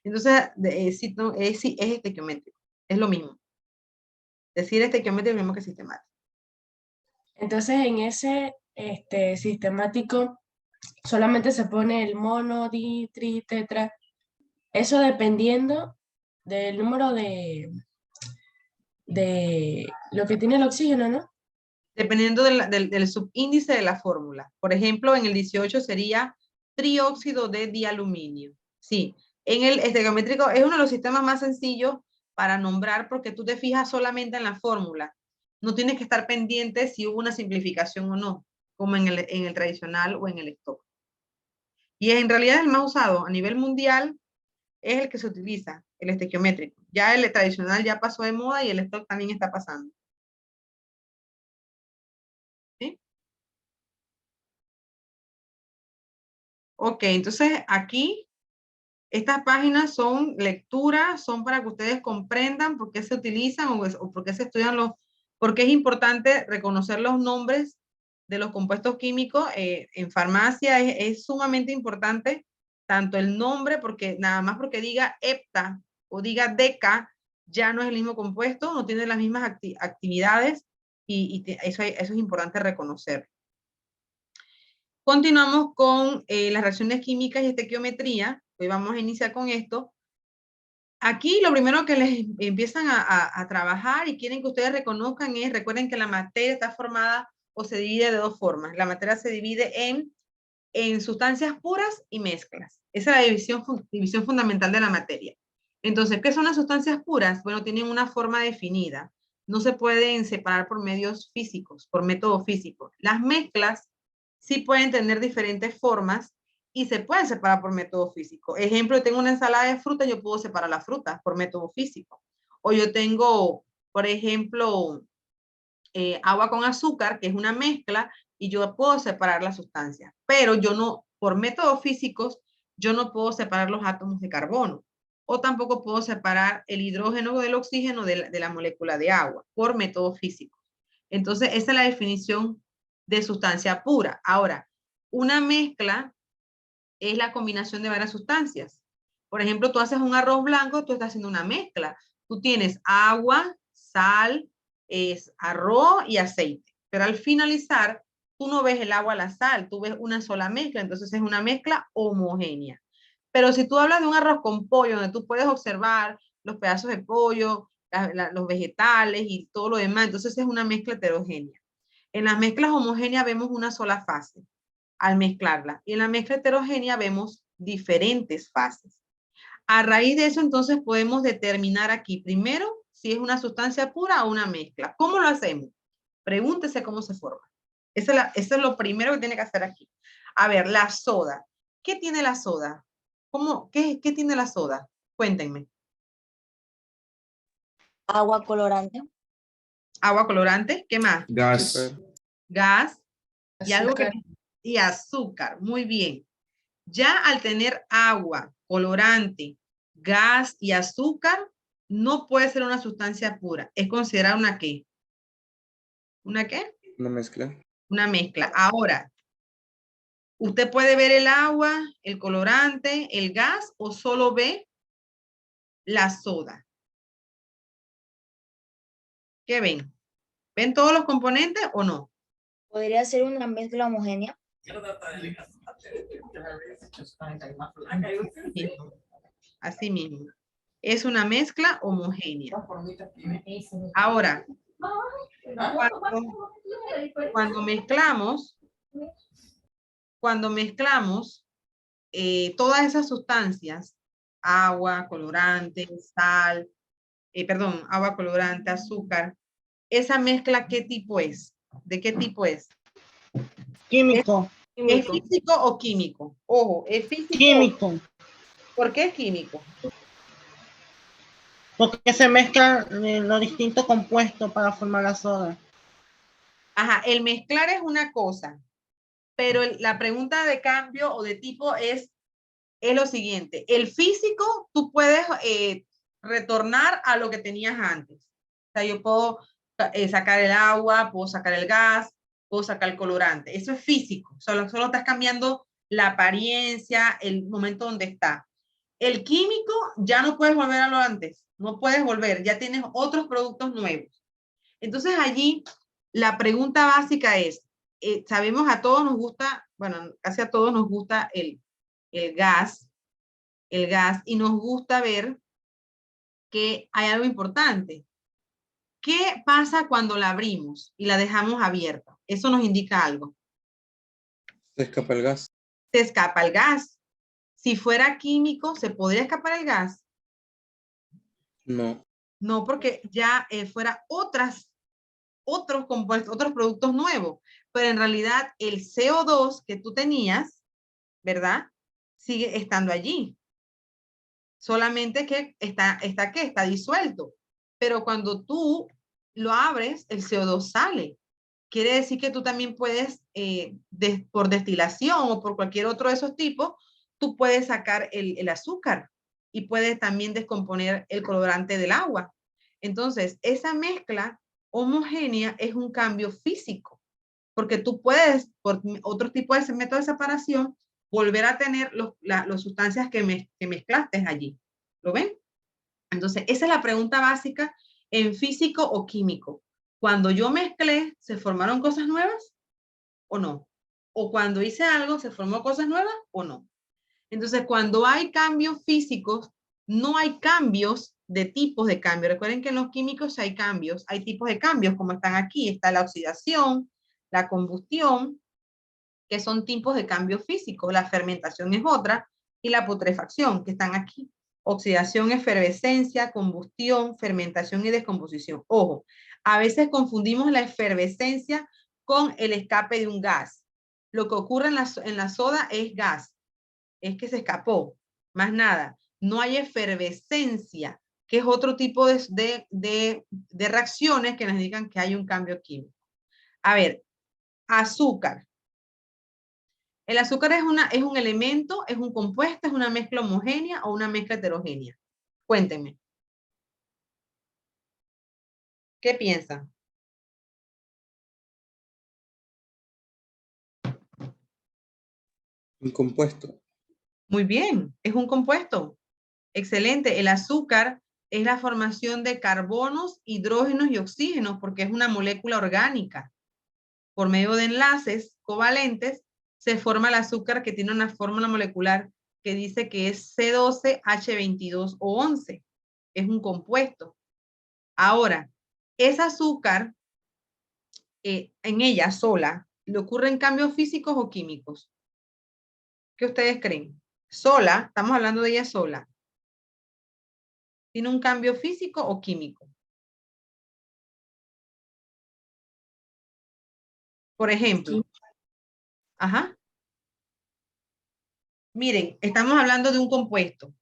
Entonces, es estequiométrico, es lo mismo. Decir estequiométrico es lo mismo que sistemático. Entonces, en ese sistemático solamente se pone el mono, di, tri, tetra. Eso dependiendo del número de lo que tiene el oxígeno, ¿no? Dependiendo del subíndice de la fórmula. Por ejemplo, en el 18 sería trióxido de dialuminio. Sí, en el estequiométrico es uno de los sistemas más sencillos para nombrar porque tú te fijas solamente en la fórmula. No tienes que estar pendiente si hubo una simplificación o no, como en el tradicional o en el stock. Y en realidad el más usado a nivel mundial es el que se utiliza, el estequiométrico. Ya el tradicional ya pasó de moda y el stock también está pasando. ¿Sí? Ok, entonces aquí estas páginas son lecturas, son para que ustedes comprendan por qué se utilizan o por qué se estudian porque es importante reconocer los nombres de los compuestos químicos. En farmacia es sumamente importante tanto el nombre, porque nada más porque diga hepta o diga deca, ya no es el mismo compuesto, no tiene las mismas actividades eso es importante reconocer. Continuamos con las reacciones químicas y estequiometría. Hoy vamos a iniciar con esto. Aquí lo primero que les empiezan a trabajar y quieren que ustedes reconozcan es, recuerden que la materia está formada o se divide de dos formas. La materia se divide en sustancias puras y mezclas. Esa es la división fundamental de la materia. Entonces, ¿qué son las sustancias puras? Bueno, tienen una forma definida. No se pueden separar por medios físicos, por método físico. Las mezclas sí pueden tener diferentes formas y se pueden separar por método físico. Ejemplo, yo tengo una ensalada de fruta, yo puedo separar las frutas por método físico. O yo tengo, por ejemplo, agua con azúcar, que es una mezcla, y yo puedo separar las sustancias. Pero yo no, por métodos físicos, yo no puedo separar los átomos de carbono. O tampoco puedo separar el hidrógeno del oxígeno de la molécula de agua, por método físico. Entonces, esa es la definición de sustancia pura. Ahora, una mezcla es la combinación de varias sustancias. Por ejemplo, tú haces un arroz blanco, tú estás haciendo una mezcla. Tú tienes agua, sal, arroz y aceite. Pero al finalizar, tú no ves el agua, la sal, tú ves una sola mezcla, entonces es una mezcla homogénea. Pero si tú hablas de un arroz con pollo, donde tú puedes observar los pedazos de pollo, los vegetales y todo lo demás, entonces es una mezcla heterogénea. En las mezclas homogéneas vemos una sola fase al mezclarla. Y en la mezcla heterogénea vemos diferentes fases. A raíz de eso, entonces, podemos determinar aquí, primero, si es una sustancia pura o una mezcla. ¿Cómo lo hacemos? Pregúntese cómo se forma. Eso es lo primero que tiene que hacer aquí. A ver, la soda. ¿Qué tiene la soda? ¿Qué tiene la soda? Cuéntenme. Agua colorante. Agua colorante. ¿Qué más? Gas. Gas. Y algo que... Azúcar. Y azúcar. Muy bien. Ya al tener agua, colorante, gas y azúcar, no puede ser una sustancia pura. Es considerada una ¿qué? ¿Una qué? Una mezcla. Una mezcla. Ahora, usted puede ver el agua, el colorante, el gas o solo ve la soda. ¿Qué ven? ¿Ven todos los componentes o no? Podría ser una mezcla homogénea. Así mismo. Es una mezcla homogénea. Ahora, cuando mezclamos todas esas sustancias, agua, colorante, sal, agua, colorante, azúcar, esa mezcla, ¿qué tipo es? ¿De qué tipo es? Químico. ¿Es físico o químico? Ojo, ¿es físico? Químico. ¿Por qué es químico? Porque se mezclan los distintos compuestos para formar la soda. Ajá, el mezclar es una cosa, pero la pregunta de cambio o de tipo es lo siguiente. El físico, tú puedes retornar a lo que tenías antes. O sea, yo puedo sacar el agua, puedo sacar el gas, puedo sacar el colorante. Eso es físico. Solo estás cambiando la apariencia, el momento donde está. El químico, ya no puedes volver a lo antes. No puedes volver. Ya tienes otros productos nuevos. Entonces allí, la pregunta básica es, sabemos a todos nos gusta, bueno, casi a todos nos gusta el gas, y nos gusta ver que hay algo importante. ¿Qué pasa cuando la abrimos y la dejamos abierta? Eso nos indica algo. Se escapa el gas. Se escapa el gas. Si fuera químico, ¿se podría escapar el gas? No. No, porque ya fuera otros compuestos, otros productos nuevos. Pero en realidad el CO2 que tú tenías, ¿verdad? Sigue estando allí. Solamente que está disuelto. Pero cuando tú lo abres, el CO2 sale. Quiere decir que tú también puedes, por destilación o por cualquier otro de esos tipos, tú puedes sacar el azúcar y puedes también descomponer el colorante del agua. Entonces, esa mezcla homogénea es un cambio físico, porque tú puedes, por otro tipo de método de separación, volver a tener las sustancias que mezclaste allí. ¿Lo ven? Entonces, esa es la pregunta básica en físico o químico. Cuando yo mezclé, ¿se formaron cosas nuevas o no? O cuando hice algo, ¿se formó cosas nuevas o no? Entonces, cuando hay cambios físicos, no hay cambios de tipos de cambio. Recuerden que en los químicos hay cambios, hay tipos de cambios, como están aquí. Está la oxidación, la combustión, que son tipos de cambio físico. La fermentación es otra, y la putrefacción, que están aquí. Oxidación, efervescencia, combustión, fermentación y descomposición. Ojo, a veces confundimos la efervescencia con el escape de un gas. Lo que ocurre en la soda es gas, es que se escapó, más nada. No hay efervescencia, que es otro tipo de reacciones que nos indican que hay un cambio químico. A ver, azúcar. El azúcar es un elemento, es un compuesto, es una mezcla homogénea o una mezcla heterogénea. Cuéntenme. ¿Qué piensan? Un compuesto. Muy bien, es un compuesto. Excelente. El azúcar es la formación de carbonos, hidrógenos y oxígenos porque es una molécula orgánica. Por medio de enlaces covalentes se forma el azúcar que tiene una fórmula molecular que dice que es C12H22O11. Es un compuesto. Ahora, ese azúcar, en ella sola, ¿le ocurren cambios físicos o químicos? ¿Qué ustedes creen? Sola, estamos hablando de ella sola. ¿Tiene un cambio físico o químico? Por ejemplo. Ajá. Miren, estamos hablando de un compuesto.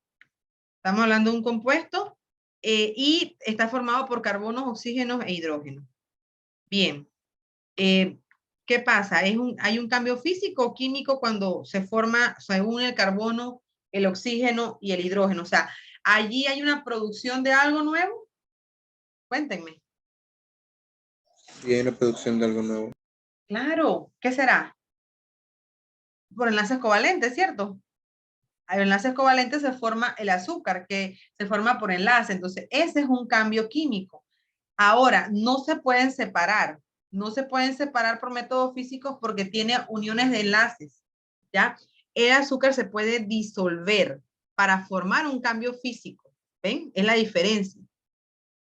Estamos hablando de un compuesto y está formado por carbonos, oxígenos e hidrógenos. Bien. ¿Qué pasa? ¿Hay un cambio físico o químico cuando se une el carbono, el oxígeno y el hidrógeno? O sea, ¿allí hay una producción de algo nuevo? Cuéntenme. Y hay una producción de algo nuevo. Claro. ¿Qué será? Por enlaces covalentes, ¿cierto? Al enlaces covalentes se forma el azúcar, que se forma por enlace. Entonces, ese es un cambio químico. Ahora, no se pueden separar. No se pueden separar por métodos físicos porque tiene uniones de enlaces, ¿ya? El azúcar se puede disolver para formar un cambio físico. ¿Ven? Es la diferencia.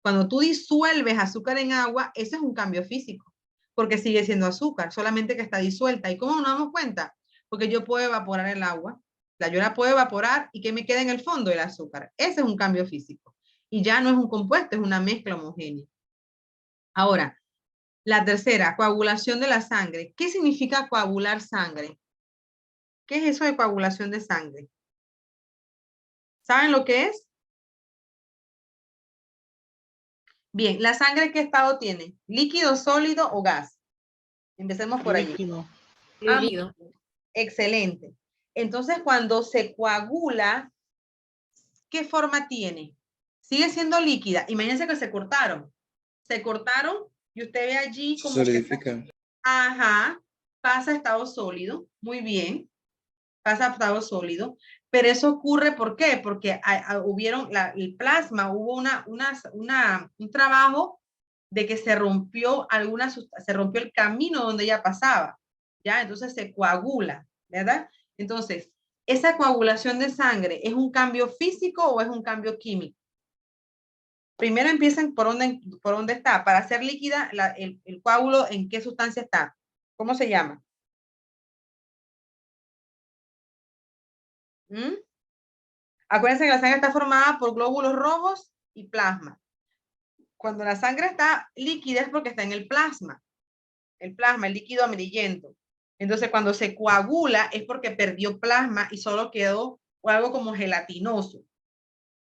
Cuando tú disuelves azúcar en agua, ese es un cambio físico, porque sigue siendo azúcar, solamente que está disuelta. ¿Y cómo nos damos cuenta? Porque yo puedo evaporar el agua, yo la puedo evaporar y que me quede en el fondo el azúcar. Ese es un cambio físico. Y ya no es un compuesto, es una mezcla homogénea. Ahora, la tercera, coagulación de la sangre. ¿Qué significa coagular sangre? ¿Qué es eso de coagulación de sangre? ¿Saben lo que es? Bien, ¿la sangre qué estado tiene? ¿Líquido, sólido o gas? Empecemos por allí. Líquido. Líquido. Excelente. Entonces, cuando se coagula, ¿qué forma tiene? Sigue siendo líquida. Imagínense que se cortaron. Se cortaron y usted ve allí como... Solidifica. Ajá, pasa a estado sólido. Muy bien. Pasa a estado sólido. Pero eso ocurre, ¿por qué? Porque hubieron el plasma, hubo un trabajo de que se rompió se rompió el camino donde ella pasaba, ¿ya? Entonces se coagula, ¿verdad? Entonces, ¿esa coagulación de sangre es un cambio físico o es un cambio químico? Primero empiecen por dónde está. Para hacer líquida, el coágulo, ¿en qué sustancia está? ¿Cómo se llama? Acuérdense que la sangre está formada por glóbulos rojos y plasma. Cuando la sangre está líquida es porque está en el plasma, el líquido amarillento. Entonces, cuando se coagula es porque perdió plasma y solo quedó algo como gelatinoso.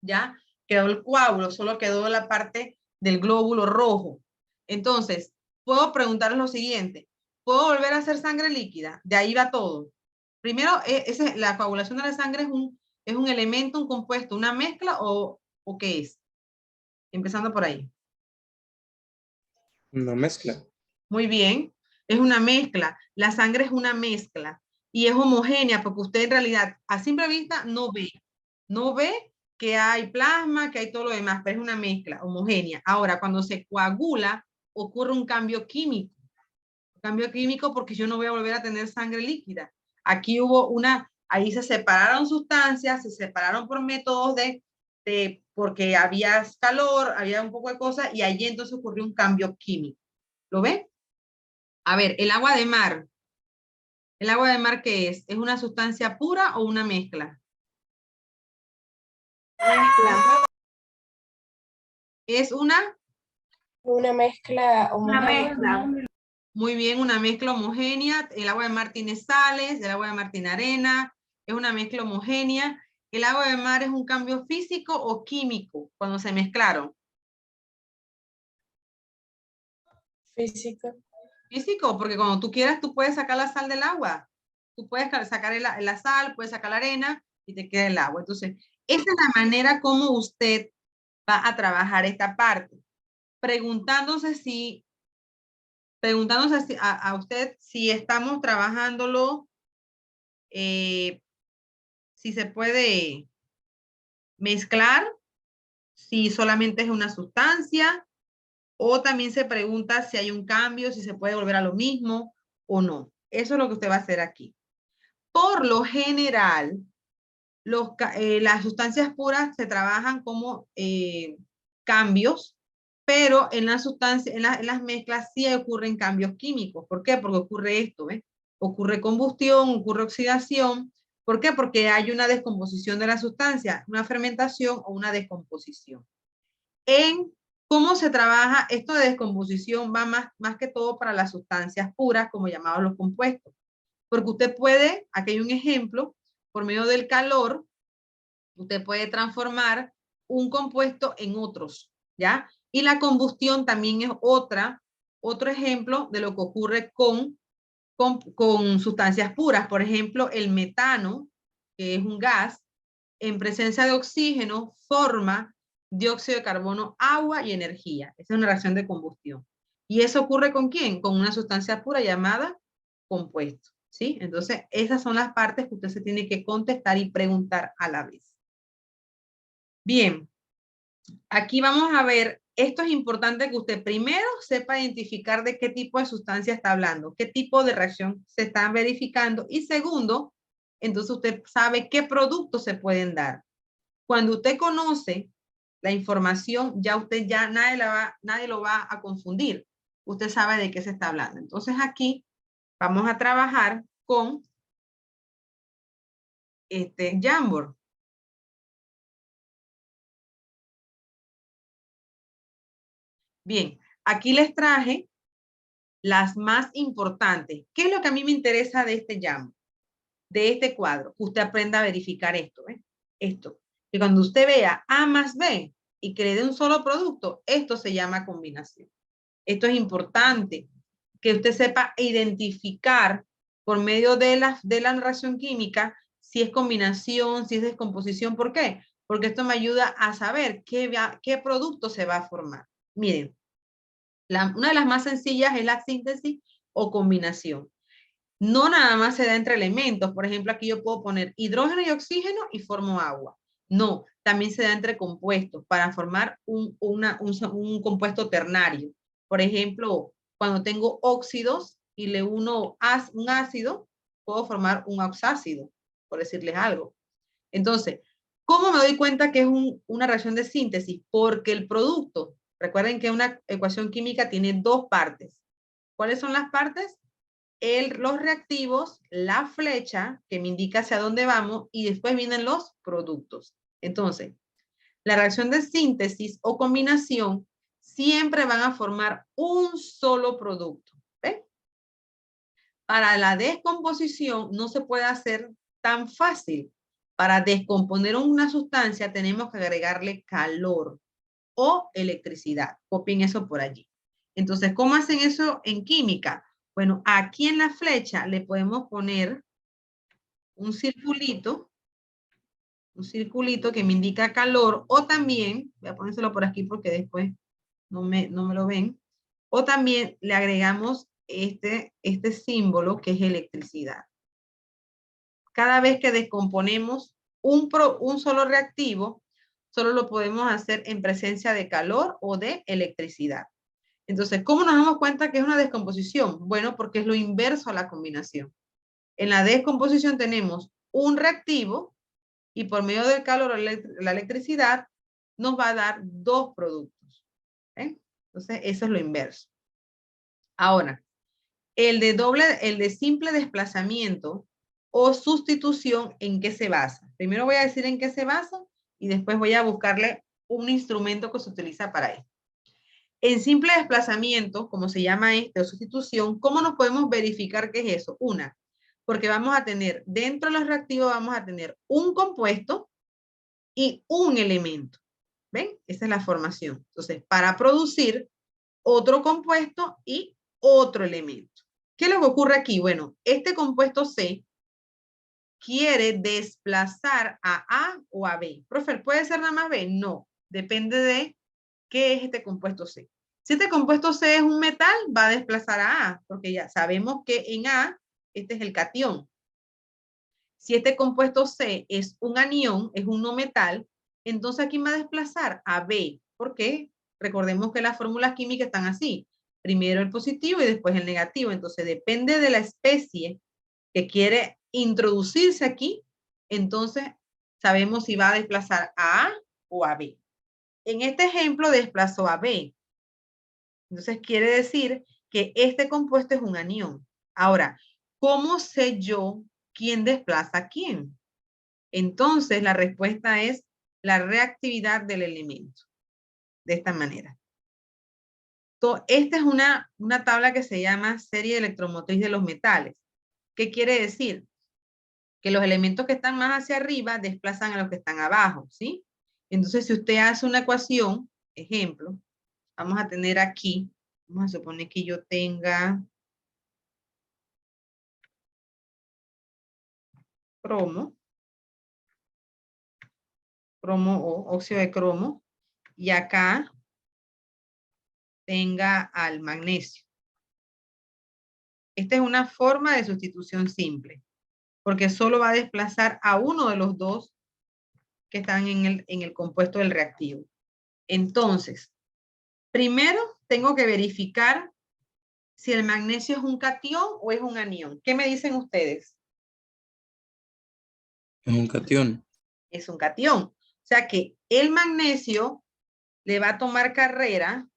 ¿Ya? Quedó el coágulo, solo quedó la parte del glóbulo rojo. Entonces, puedo preguntarles lo siguiente. ¿Puedo volver a hacer sangre líquida? De ahí va todo. Primero, la coagulación de la sangre es un elemento, un compuesto, una mezcla o ¿qué es? Empezando por ahí. Una mezcla. Muy bien, es una mezcla. La sangre es una mezcla y es homogénea porque usted en realidad a simple vista no ve que hay plasma, que hay todo lo demás, pero es una mezcla homogénea. Ahora, cuando se coagula, ocurre un cambio químico. Cambio químico porque yo no voy a volver a tener sangre líquida. Aquí hubo ahí se separaron sustancias, se separaron por métodos porque había calor, había un poco de cosas, y allí entonces ocurrió un cambio químico. ¿Lo ven? A ver, el agua de mar. ¿El agua de mar qué es? ¿Es una sustancia pura o una mezcla? Mezcla. Es una, Una mezcla Una homogénea. mezcla. muy bien, una mezcla homogénea. El agua de mar tiene sales, el agua de mar tiene arena, es una mezcla homogénea. ¿El agua de mar es un cambio físico o químico cuando se mezclaron? Físico. Físico, porque cuando tú quieras, tú puedes sacar la sal del agua. Tú puedes sacar la sal, puedes sacar la arena y te queda el agua. Entonces, esa es la manera como usted va a trabajar esta parte. Preguntándose a usted si estamos trabajándolo, si se puede mezclar, si solamente es una sustancia, o también se pregunta si hay un cambio, si se puede volver a lo mismo o no. Eso es lo que usted va a hacer aquí. Por lo general, las sustancias puras se trabajan como cambios, pero en las sustancias, en las mezclas sí ocurren cambios químicos. ¿Por qué? Porque ocurre esto, ¿ves? Ocurre combustión, ocurre oxidación. ¿Por qué? Porque hay una descomposición de la sustancia, una fermentación o una descomposición. En cómo se trabaja esto de descomposición va más que todo para las sustancias puras, como llamados los compuestos. Porque usted puede, aquí hay un ejemplo, por medio del calor, usted puede transformar un compuesto en otros, ¿ya? Y la combustión también es otro ejemplo de lo que ocurre con sustancias puras. Por ejemplo, el metano, que es un gas, en presencia de oxígeno, forma dióxido de carbono, agua y energía. Esa es una reacción de combustión. ¿Y eso ocurre con quién? Con una sustancia pura llamada compuesto, ¿sí? Entonces, esas son las partes que usted se tiene que contestar y preguntar a la vez. Bien, aquí vamos a ver, esto es importante que usted primero sepa identificar de qué tipo de sustancia está hablando, qué tipo de reacción se está verificando, y segundo, entonces usted sabe qué productos se pueden dar. Cuando usted conoce la información, nadie lo va a confundir. Usted sabe de qué se está hablando. Entonces aquí vamos a trabajar con Jamboard. Bien, aquí les traje las más importantes. ¿Qué es lo que a mí me interesa de este Jamboard? De este cuadro. Usted aprenda a verificar esto. Esto. Que cuando usted vea A más B y que le dé un solo producto, esto se llama combinación. Esto es importante, que usted sepa identificar por medio de la reacción química si es combinación, si es descomposición. ¿Por qué? Porque esto me ayuda a saber qué producto se va a formar. Miren, una de las más sencillas es la síntesis o combinación. No nada más se da entre elementos. Por ejemplo, aquí yo puedo poner hidrógeno y oxígeno y formo agua. No, también se da entre compuestos para formar un compuesto ternario. Por ejemplo, cuando tengo óxidos y le uno un ácido, puedo formar un oxácido, por decirles algo. Entonces, ¿cómo me doy cuenta que es una reacción de síntesis? Porque el producto, recuerden que una ecuación química tiene dos partes. ¿Cuáles son las partes? Los reactivos, la flecha que me indica hacia dónde vamos, y después vienen los productos. Entonces, la reacción de síntesis o combinación siempre van a formar un solo producto. ¿Ve? Para la descomposición no se puede hacer tan fácil. Para descomponer una sustancia tenemos que agregarle calor o electricidad. Copien eso por allí. Entonces, ¿cómo hacen eso en química? Bueno, aquí en la flecha le podemos poner un circulito que me indica calor, o también, voy a ponérselo por aquí porque después no me lo ven, o también le agregamos este símbolo que es electricidad. Cada vez que descomponemos un solo reactivo, solo lo podemos hacer en presencia de calor o de electricidad. Entonces, ¿cómo nos damos cuenta que es una descomposición? Bueno, porque es lo inverso a la combinación. En la descomposición tenemos un reactivo y por medio del calor o la electricidad nos va a dar dos productos. Entonces, eso es lo inverso. Ahora, el de simple desplazamiento o sustitución, ¿en qué se basa? Primero voy a decir en qué se basa y después voy a buscarle un instrumento que se utiliza para esto. En simple desplazamiento, como se llama o sustitución, ¿cómo nos podemos verificar qué es eso? Una, porque vamos a tener, dentro de los reactivos vamos a tener un compuesto y un elemento. ¿Ven? Esa es la formación. Entonces, para producir otro compuesto y otro elemento. ¿Qué es lo que ocurre aquí? Bueno, este compuesto C quiere desplazar a A o a B. Profe, ¿puede ser nada más B? No, depende de qué es este compuesto C. Si este compuesto C es un metal, va a desplazar a A, porque ya sabemos que en A, este es el catión. Si este compuesto C es un anión, es un no metal, entonces aquí va a desplazar a B. ¿Por qué? Recordemos que las fórmulas químicas están así. Primero el positivo y después el negativo. Entonces depende de la especie que quiere introducirse aquí, entonces sabemos si va a desplazar a A o a B. En este ejemplo desplazó a B. Entonces quiere decir que este compuesto es un anión. Ahora, ¿cómo sé yo quién desplaza a quién? Entonces la respuesta es la reactividad del elemento. De esta manera. Esta es una tabla que se llama serie electromotriz de los metales. ¿Qué quiere decir? Que los elementos que están más hacia arriba desplazan a los que están abajo, ¿sí? Entonces, si usted hace una ecuación, ejemplo, vamos a tener aquí, vamos a suponer que yo tenga cromo o óxido de cromo, y acá tenga al magnesio. Esta es una forma de sustitución simple, porque solo va a desplazar a uno de los dos que están en el compuesto del reactivo. Entonces, primero tengo que verificar si el magnesio es un catión o es un anión. ¿Qué me dicen ustedes? Es un catión. Es un catión. O sea que el magnesio le va a tomar carrera,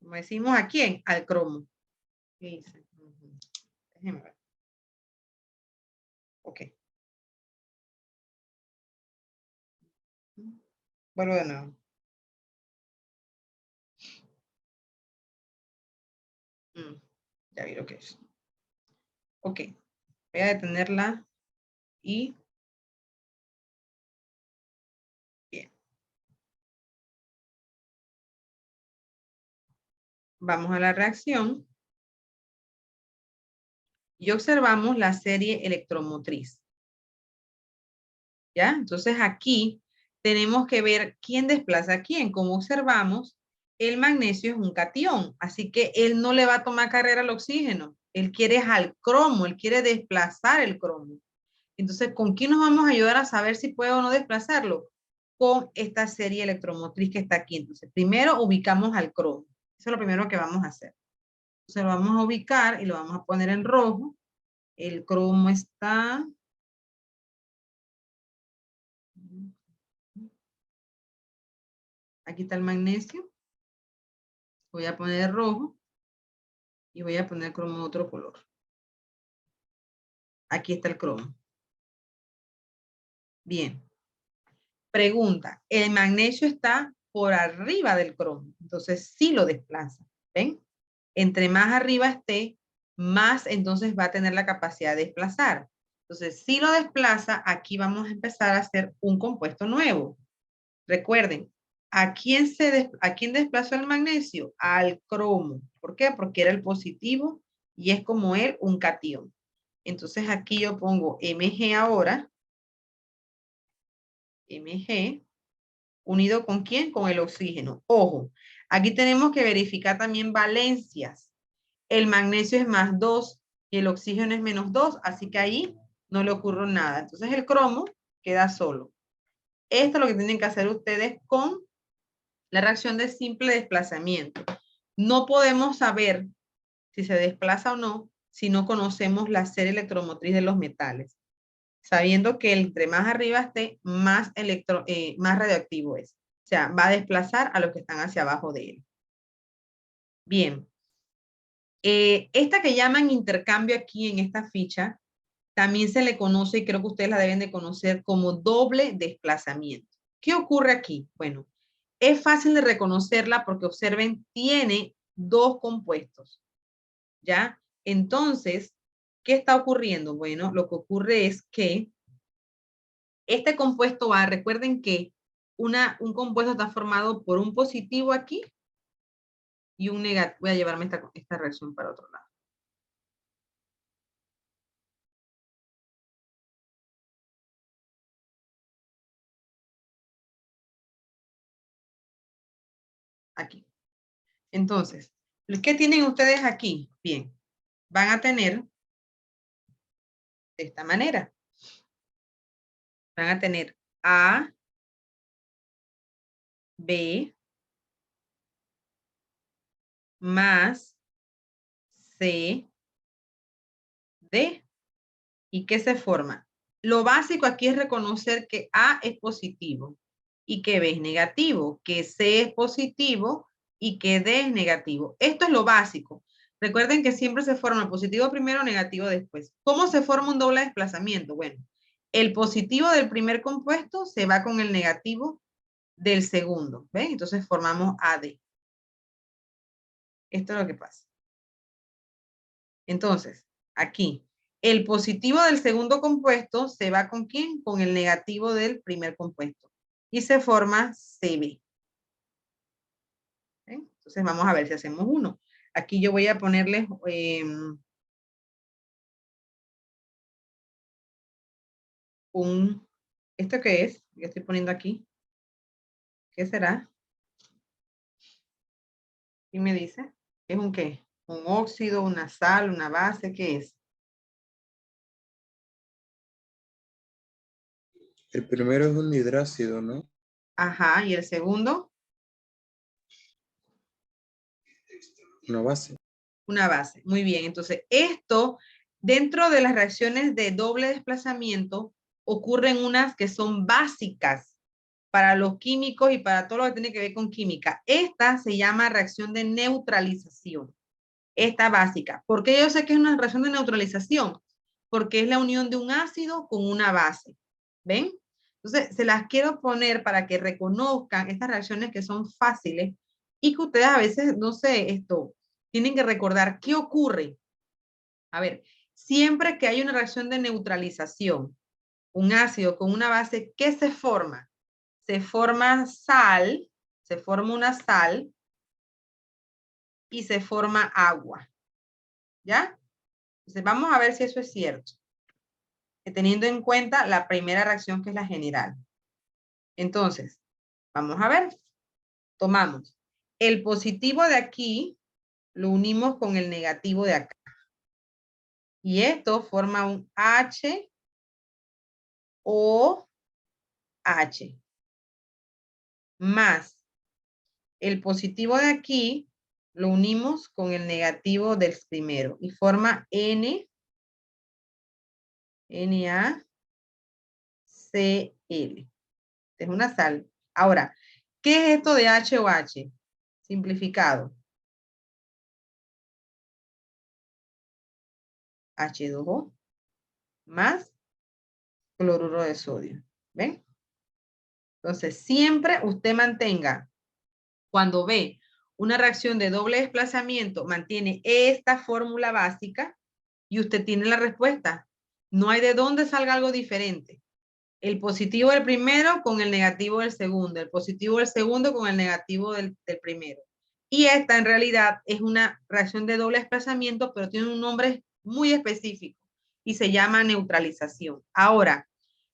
como decimos a quién, al cromo. ¿Qué dice? Déjenme ver. Ok. Vuelvo de nuevo. Ya vi lo que es. Ok. Voy a detenerla y... Bien. Vamos a la reacción. Y observamos la serie electromotriz. ¿Ya? Entonces aquí tenemos que ver quién desplaza a quién. Como observamos, el magnesio es un catión, así que él no le va a tomar carrera al oxígeno. Él quiere al cromo, él quiere desplazar el cromo. Entonces, ¿con quién nos vamos a ayudar a saber si puede o no desplazarlo? Con esta serie electromotriz que está aquí. Entonces, primero ubicamos al cromo. Eso es lo primero que vamos a hacer. Entonces, lo vamos a ubicar y lo vamos a poner en rojo. El cromo está... Aquí está el magnesio. Voy a poner rojo. Y voy a poner cromo de otro color. Aquí está el cromo. Bien. Pregunta. El magnesio está por arriba del cromo. Entonces sí lo desplaza. ¿Ven? Entre más arriba esté, más entonces va a tener la capacidad de desplazar. Entonces, si lo desplaza, aquí vamos a empezar a hacer un compuesto nuevo. Recuerden, ¿a quién desplazó el magnesio? Al cromo. ¿Por qué? Porque era el positivo y es como él un catión. Entonces aquí yo pongo Mg ahora. Mg unido ¿con quién? Con el oxígeno. Ojo, aquí tenemos que verificar también valencias. El magnesio es más 2 y el oxígeno es menos 2, así que ahí no le ocurre nada. Entonces el cromo queda solo. Esto es lo que tienen que hacer ustedes con la reacción de simple desplazamiento. No podemos saber si se desplaza o no si no conocemos la serie electromotriz de los metales, sabiendo que entre más arriba esté, más radioactivo es. O sea, va a desplazar a los que están hacia abajo de él. Bien. Esta que llaman intercambio aquí en esta ficha, también se le conoce, y creo que ustedes la deben de conocer, como doble desplazamiento. ¿Qué ocurre aquí? Bueno, es fácil de reconocerla porque observen, tiene dos compuestos, ¿ya? Entonces, ¿qué está ocurriendo? Bueno, lo que ocurre es que este compuesto A, recuerden que un compuesto está formado por un positivo aquí y un negativo. Voy a llevarme esta reacción para otro lado. Aquí. Entonces, ¿qué tienen ustedes aquí? Bien, van a tener de esta manera. Van a tener A, B, más C, D. ¿Y qué se forma? Lo básico aquí es reconocer que A es positivo y que B es negativo, que C es positivo y que D es negativo. Esto es lo básico. Recuerden que siempre se forma el positivo primero, negativo después. ¿Cómo se forma un doble desplazamiento? Bueno, el positivo del primer compuesto se va con el negativo del segundo. ¿Ven? Entonces formamos AD. Esto es lo que pasa. Entonces, aquí, el positivo del segundo compuesto se va ¿con quién? Con el negativo del primer compuesto. Y se forma CB. ¿Ven? Entonces vamos a ver si hacemos uno. Aquí yo voy a ponerle ¿esto qué es? Yo estoy poniendo aquí. ¿Qué será? ¿Quién me dice? ¿Es un qué? ¿Un óxido, una sal, una base? ¿Qué es? El primero es un hidrácido, ¿no? Ajá, ¿y el segundo? Una base. Una base. Muy bien. Entonces, esto, dentro de las reacciones de doble desplazamiento, ocurren unas que son básicas para los químicos y para todo lo que tiene que ver con química. Esta se llama reacción de neutralización. Esta básica. ¿Por qué yo sé que es una reacción de neutralización? Porque es la unión de un ácido con una base. ¿Ven? Entonces, se las quiero poner para que reconozcan estas reacciones que son fáciles y que ustedes a veces, no sé, tienen que recordar qué ocurre. A ver, siempre que hay una reacción de neutralización, un ácido con una base, ¿qué se forma? Se forma sal, se forma una sal y se forma agua. ¿Ya? Entonces vamos a ver si eso es cierto. Teniendo en cuenta la primera reacción que es la general. Entonces, vamos a ver. Tomamos el positivo de aquí, lo unimos con el negativo de acá. Y esto forma un H o H. Más el positivo de aquí, lo unimos con el negativo del primero. Y forma NaCl. Es una sal. Ahora, ¿qué es esto de H o H? Simplificado. H2O más cloruro de sodio. ¿Ven? Entonces, siempre usted mantenga, cuando ve una reacción de doble desplazamiento, mantiene esta fórmula básica y usted tiene la respuesta. No hay de dónde salga algo diferente. El positivo del primero con el negativo del segundo, el positivo del segundo con el negativo del primero. Y esta en realidad es una reacción de doble desplazamiento, pero tiene un nombre muy específico y se llama neutralización. Ahora,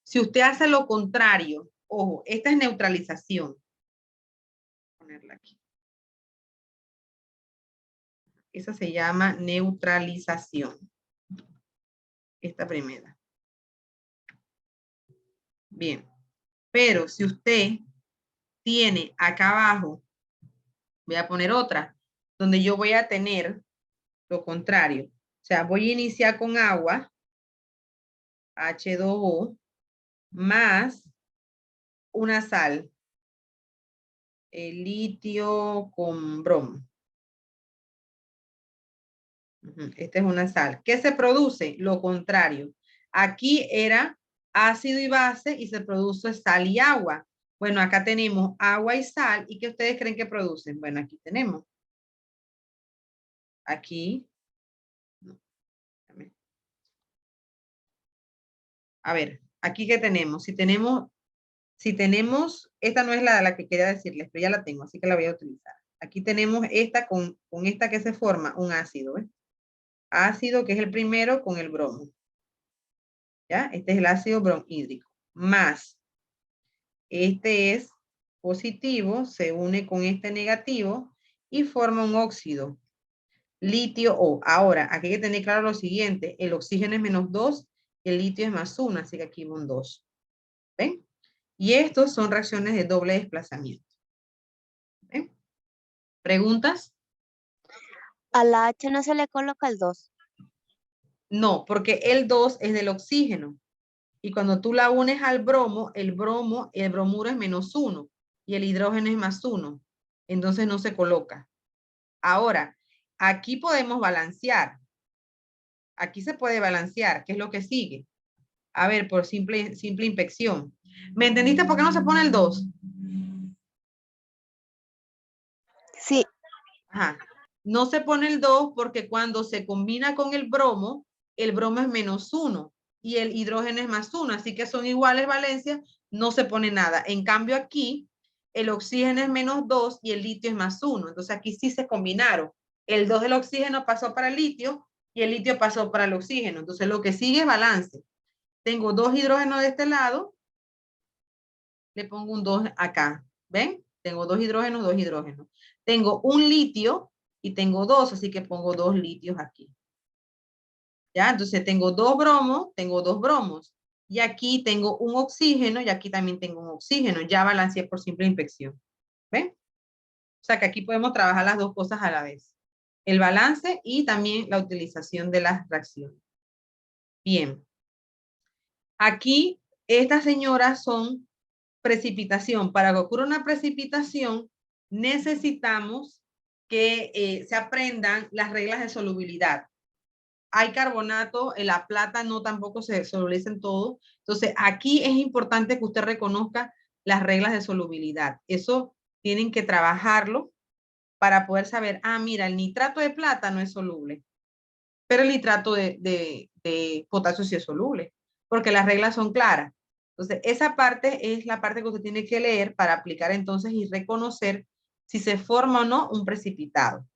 si usted hace lo contrario, ojo, esta es neutralización. Voy a ponerla aquí. Esa se llama neutralización. Esta primera. Bien. Pero si usted tiene acá abajo, voy a poner otra, donde yo voy a tener lo contrario. O sea, voy a iniciar con agua, H2O, más una sal, el litio con bromo. Esta es una sal. ¿Qué se produce? Lo contrario. Aquí era ácido y base y se produce sal y agua. Bueno, acá tenemos agua y sal. ¿Y qué ustedes creen que producen? Bueno, aquí tenemos. Aquí. A ver, aquí qué tenemos. Si tenemos, esta no es la que quería decirles, pero ya la tengo, así que la voy a utilizar. Aquí tenemos esta con esta que se forma un ácido. Ácido, que es el primero, con el bromo. ¿Ya? Este es el ácido bromhídrico. Más, este es positivo, se une con este negativo y forma un óxido. Litio O. Ahora, aquí hay que tener claro lo siguiente. El oxígeno es -2 y el litio es +1, así que aquí va un 2. ¿Ven? Y estos son reacciones de doble desplazamiento. ¿Ven? ¿Preguntas? A la H no se le coloca el 2. No, porque el 2 es del oxígeno. Y cuando tú la unes al bromo, el bromuro es -1 y el hidrógeno es +1. Entonces no se coloca. Ahora, aquí podemos balancear. Aquí se puede balancear. ¿Qué es lo que sigue? A ver, por simple inspección. ¿Me entendiste por qué no se pone el 2? Sí, Ajá. No se pone el 2 porque cuando se combina con el bromo es -1 y el hidrógeno es +1, así que son iguales valencias, no se pone nada. En cambio aquí, el oxígeno es -2 y el litio es +1, entonces aquí sí se combinaron. El 2 del oxígeno pasó para el litio y el litio pasó para el oxígeno, entonces lo que sigue es balance. Tengo 2 hidrógenos de este lado, le pongo un 2 acá, ¿ven? Tengo 2 hidrógenos, 2 hidrógenos. Tengo un litio y tengo 2, así que pongo 2 litios aquí. ¿Ya? Entonces tengo 2 bromos, tengo 2 bromos. Y aquí tengo un oxígeno y aquí también tengo un oxígeno. Ya balanceé por simple inspección. ¿Ven? O sea que aquí podemos trabajar las dos cosas a la vez. El balance y también la utilización de las reacciones. Bien. Aquí estas señoras son precipitación. Para que ocurra una precipitación, necesitamos que se aprendan las reglas de solubilidad. Hay carbonato, la plata no tampoco se solubiliza en todo. Entonces, aquí es importante que usted reconozca las reglas de solubilidad. Eso tienen que trabajarlo para poder saber, mira, el nitrato de plata no es soluble, pero el nitrato de potasio sí es soluble, porque las reglas son claras. Entonces, esa parte es la parte que usted tiene que leer para aplicar entonces y reconocer si se forma o no un precipitado.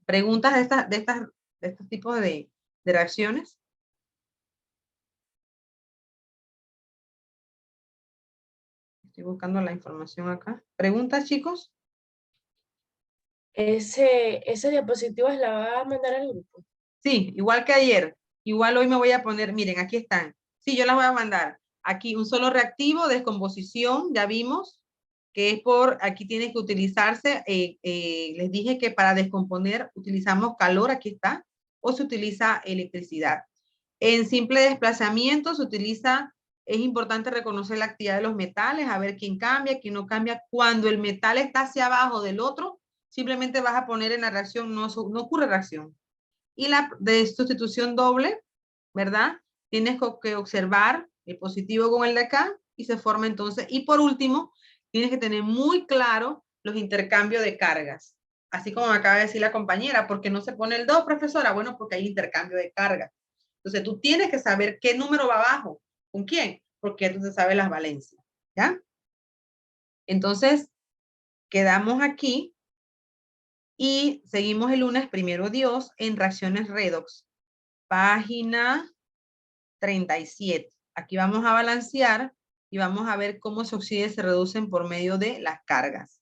¿Preguntas de estos tipos de reacciones? Estoy buscando la información acá. ¿Preguntas, chicos? Ese diapositiva la va a mandar al grupo. Sí, igual que ayer. Igual hoy me voy a poner, miren, aquí están. Sí, yo las voy a mandar. Aquí un solo reactivo, descomposición, ya vimos que es aquí tiene que utilizarse, les dije que para descomponer utilizamos calor, aquí está, o se utiliza electricidad. En simple desplazamiento se utiliza, es importante reconocer la actividad de los metales, a ver quién cambia, quién no cambia. Cuando el metal está hacia abajo del otro, simplemente vas a poner en la reacción, no ocurre reacción. Y la de sustitución doble, ¿verdad? Tienes que observar el positivo con el de acá y se forma entonces. Y por último, tienes que tener muy claro los intercambios de cargas. Así como me acaba de decir la compañera, ¿por qué no se pone el 2, profesora? Bueno, porque hay intercambio de cargas. Entonces tú tienes que saber qué número va abajo, con quién, porque entonces sabes las valencias, ¿ya? Entonces, quedamos aquí y seguimos el lunes, primero Dios, en reacciones redox. Página 37. Aquí vamos a balancear y vamos a ver cómo se oxida y se reducen por medio de las cargas.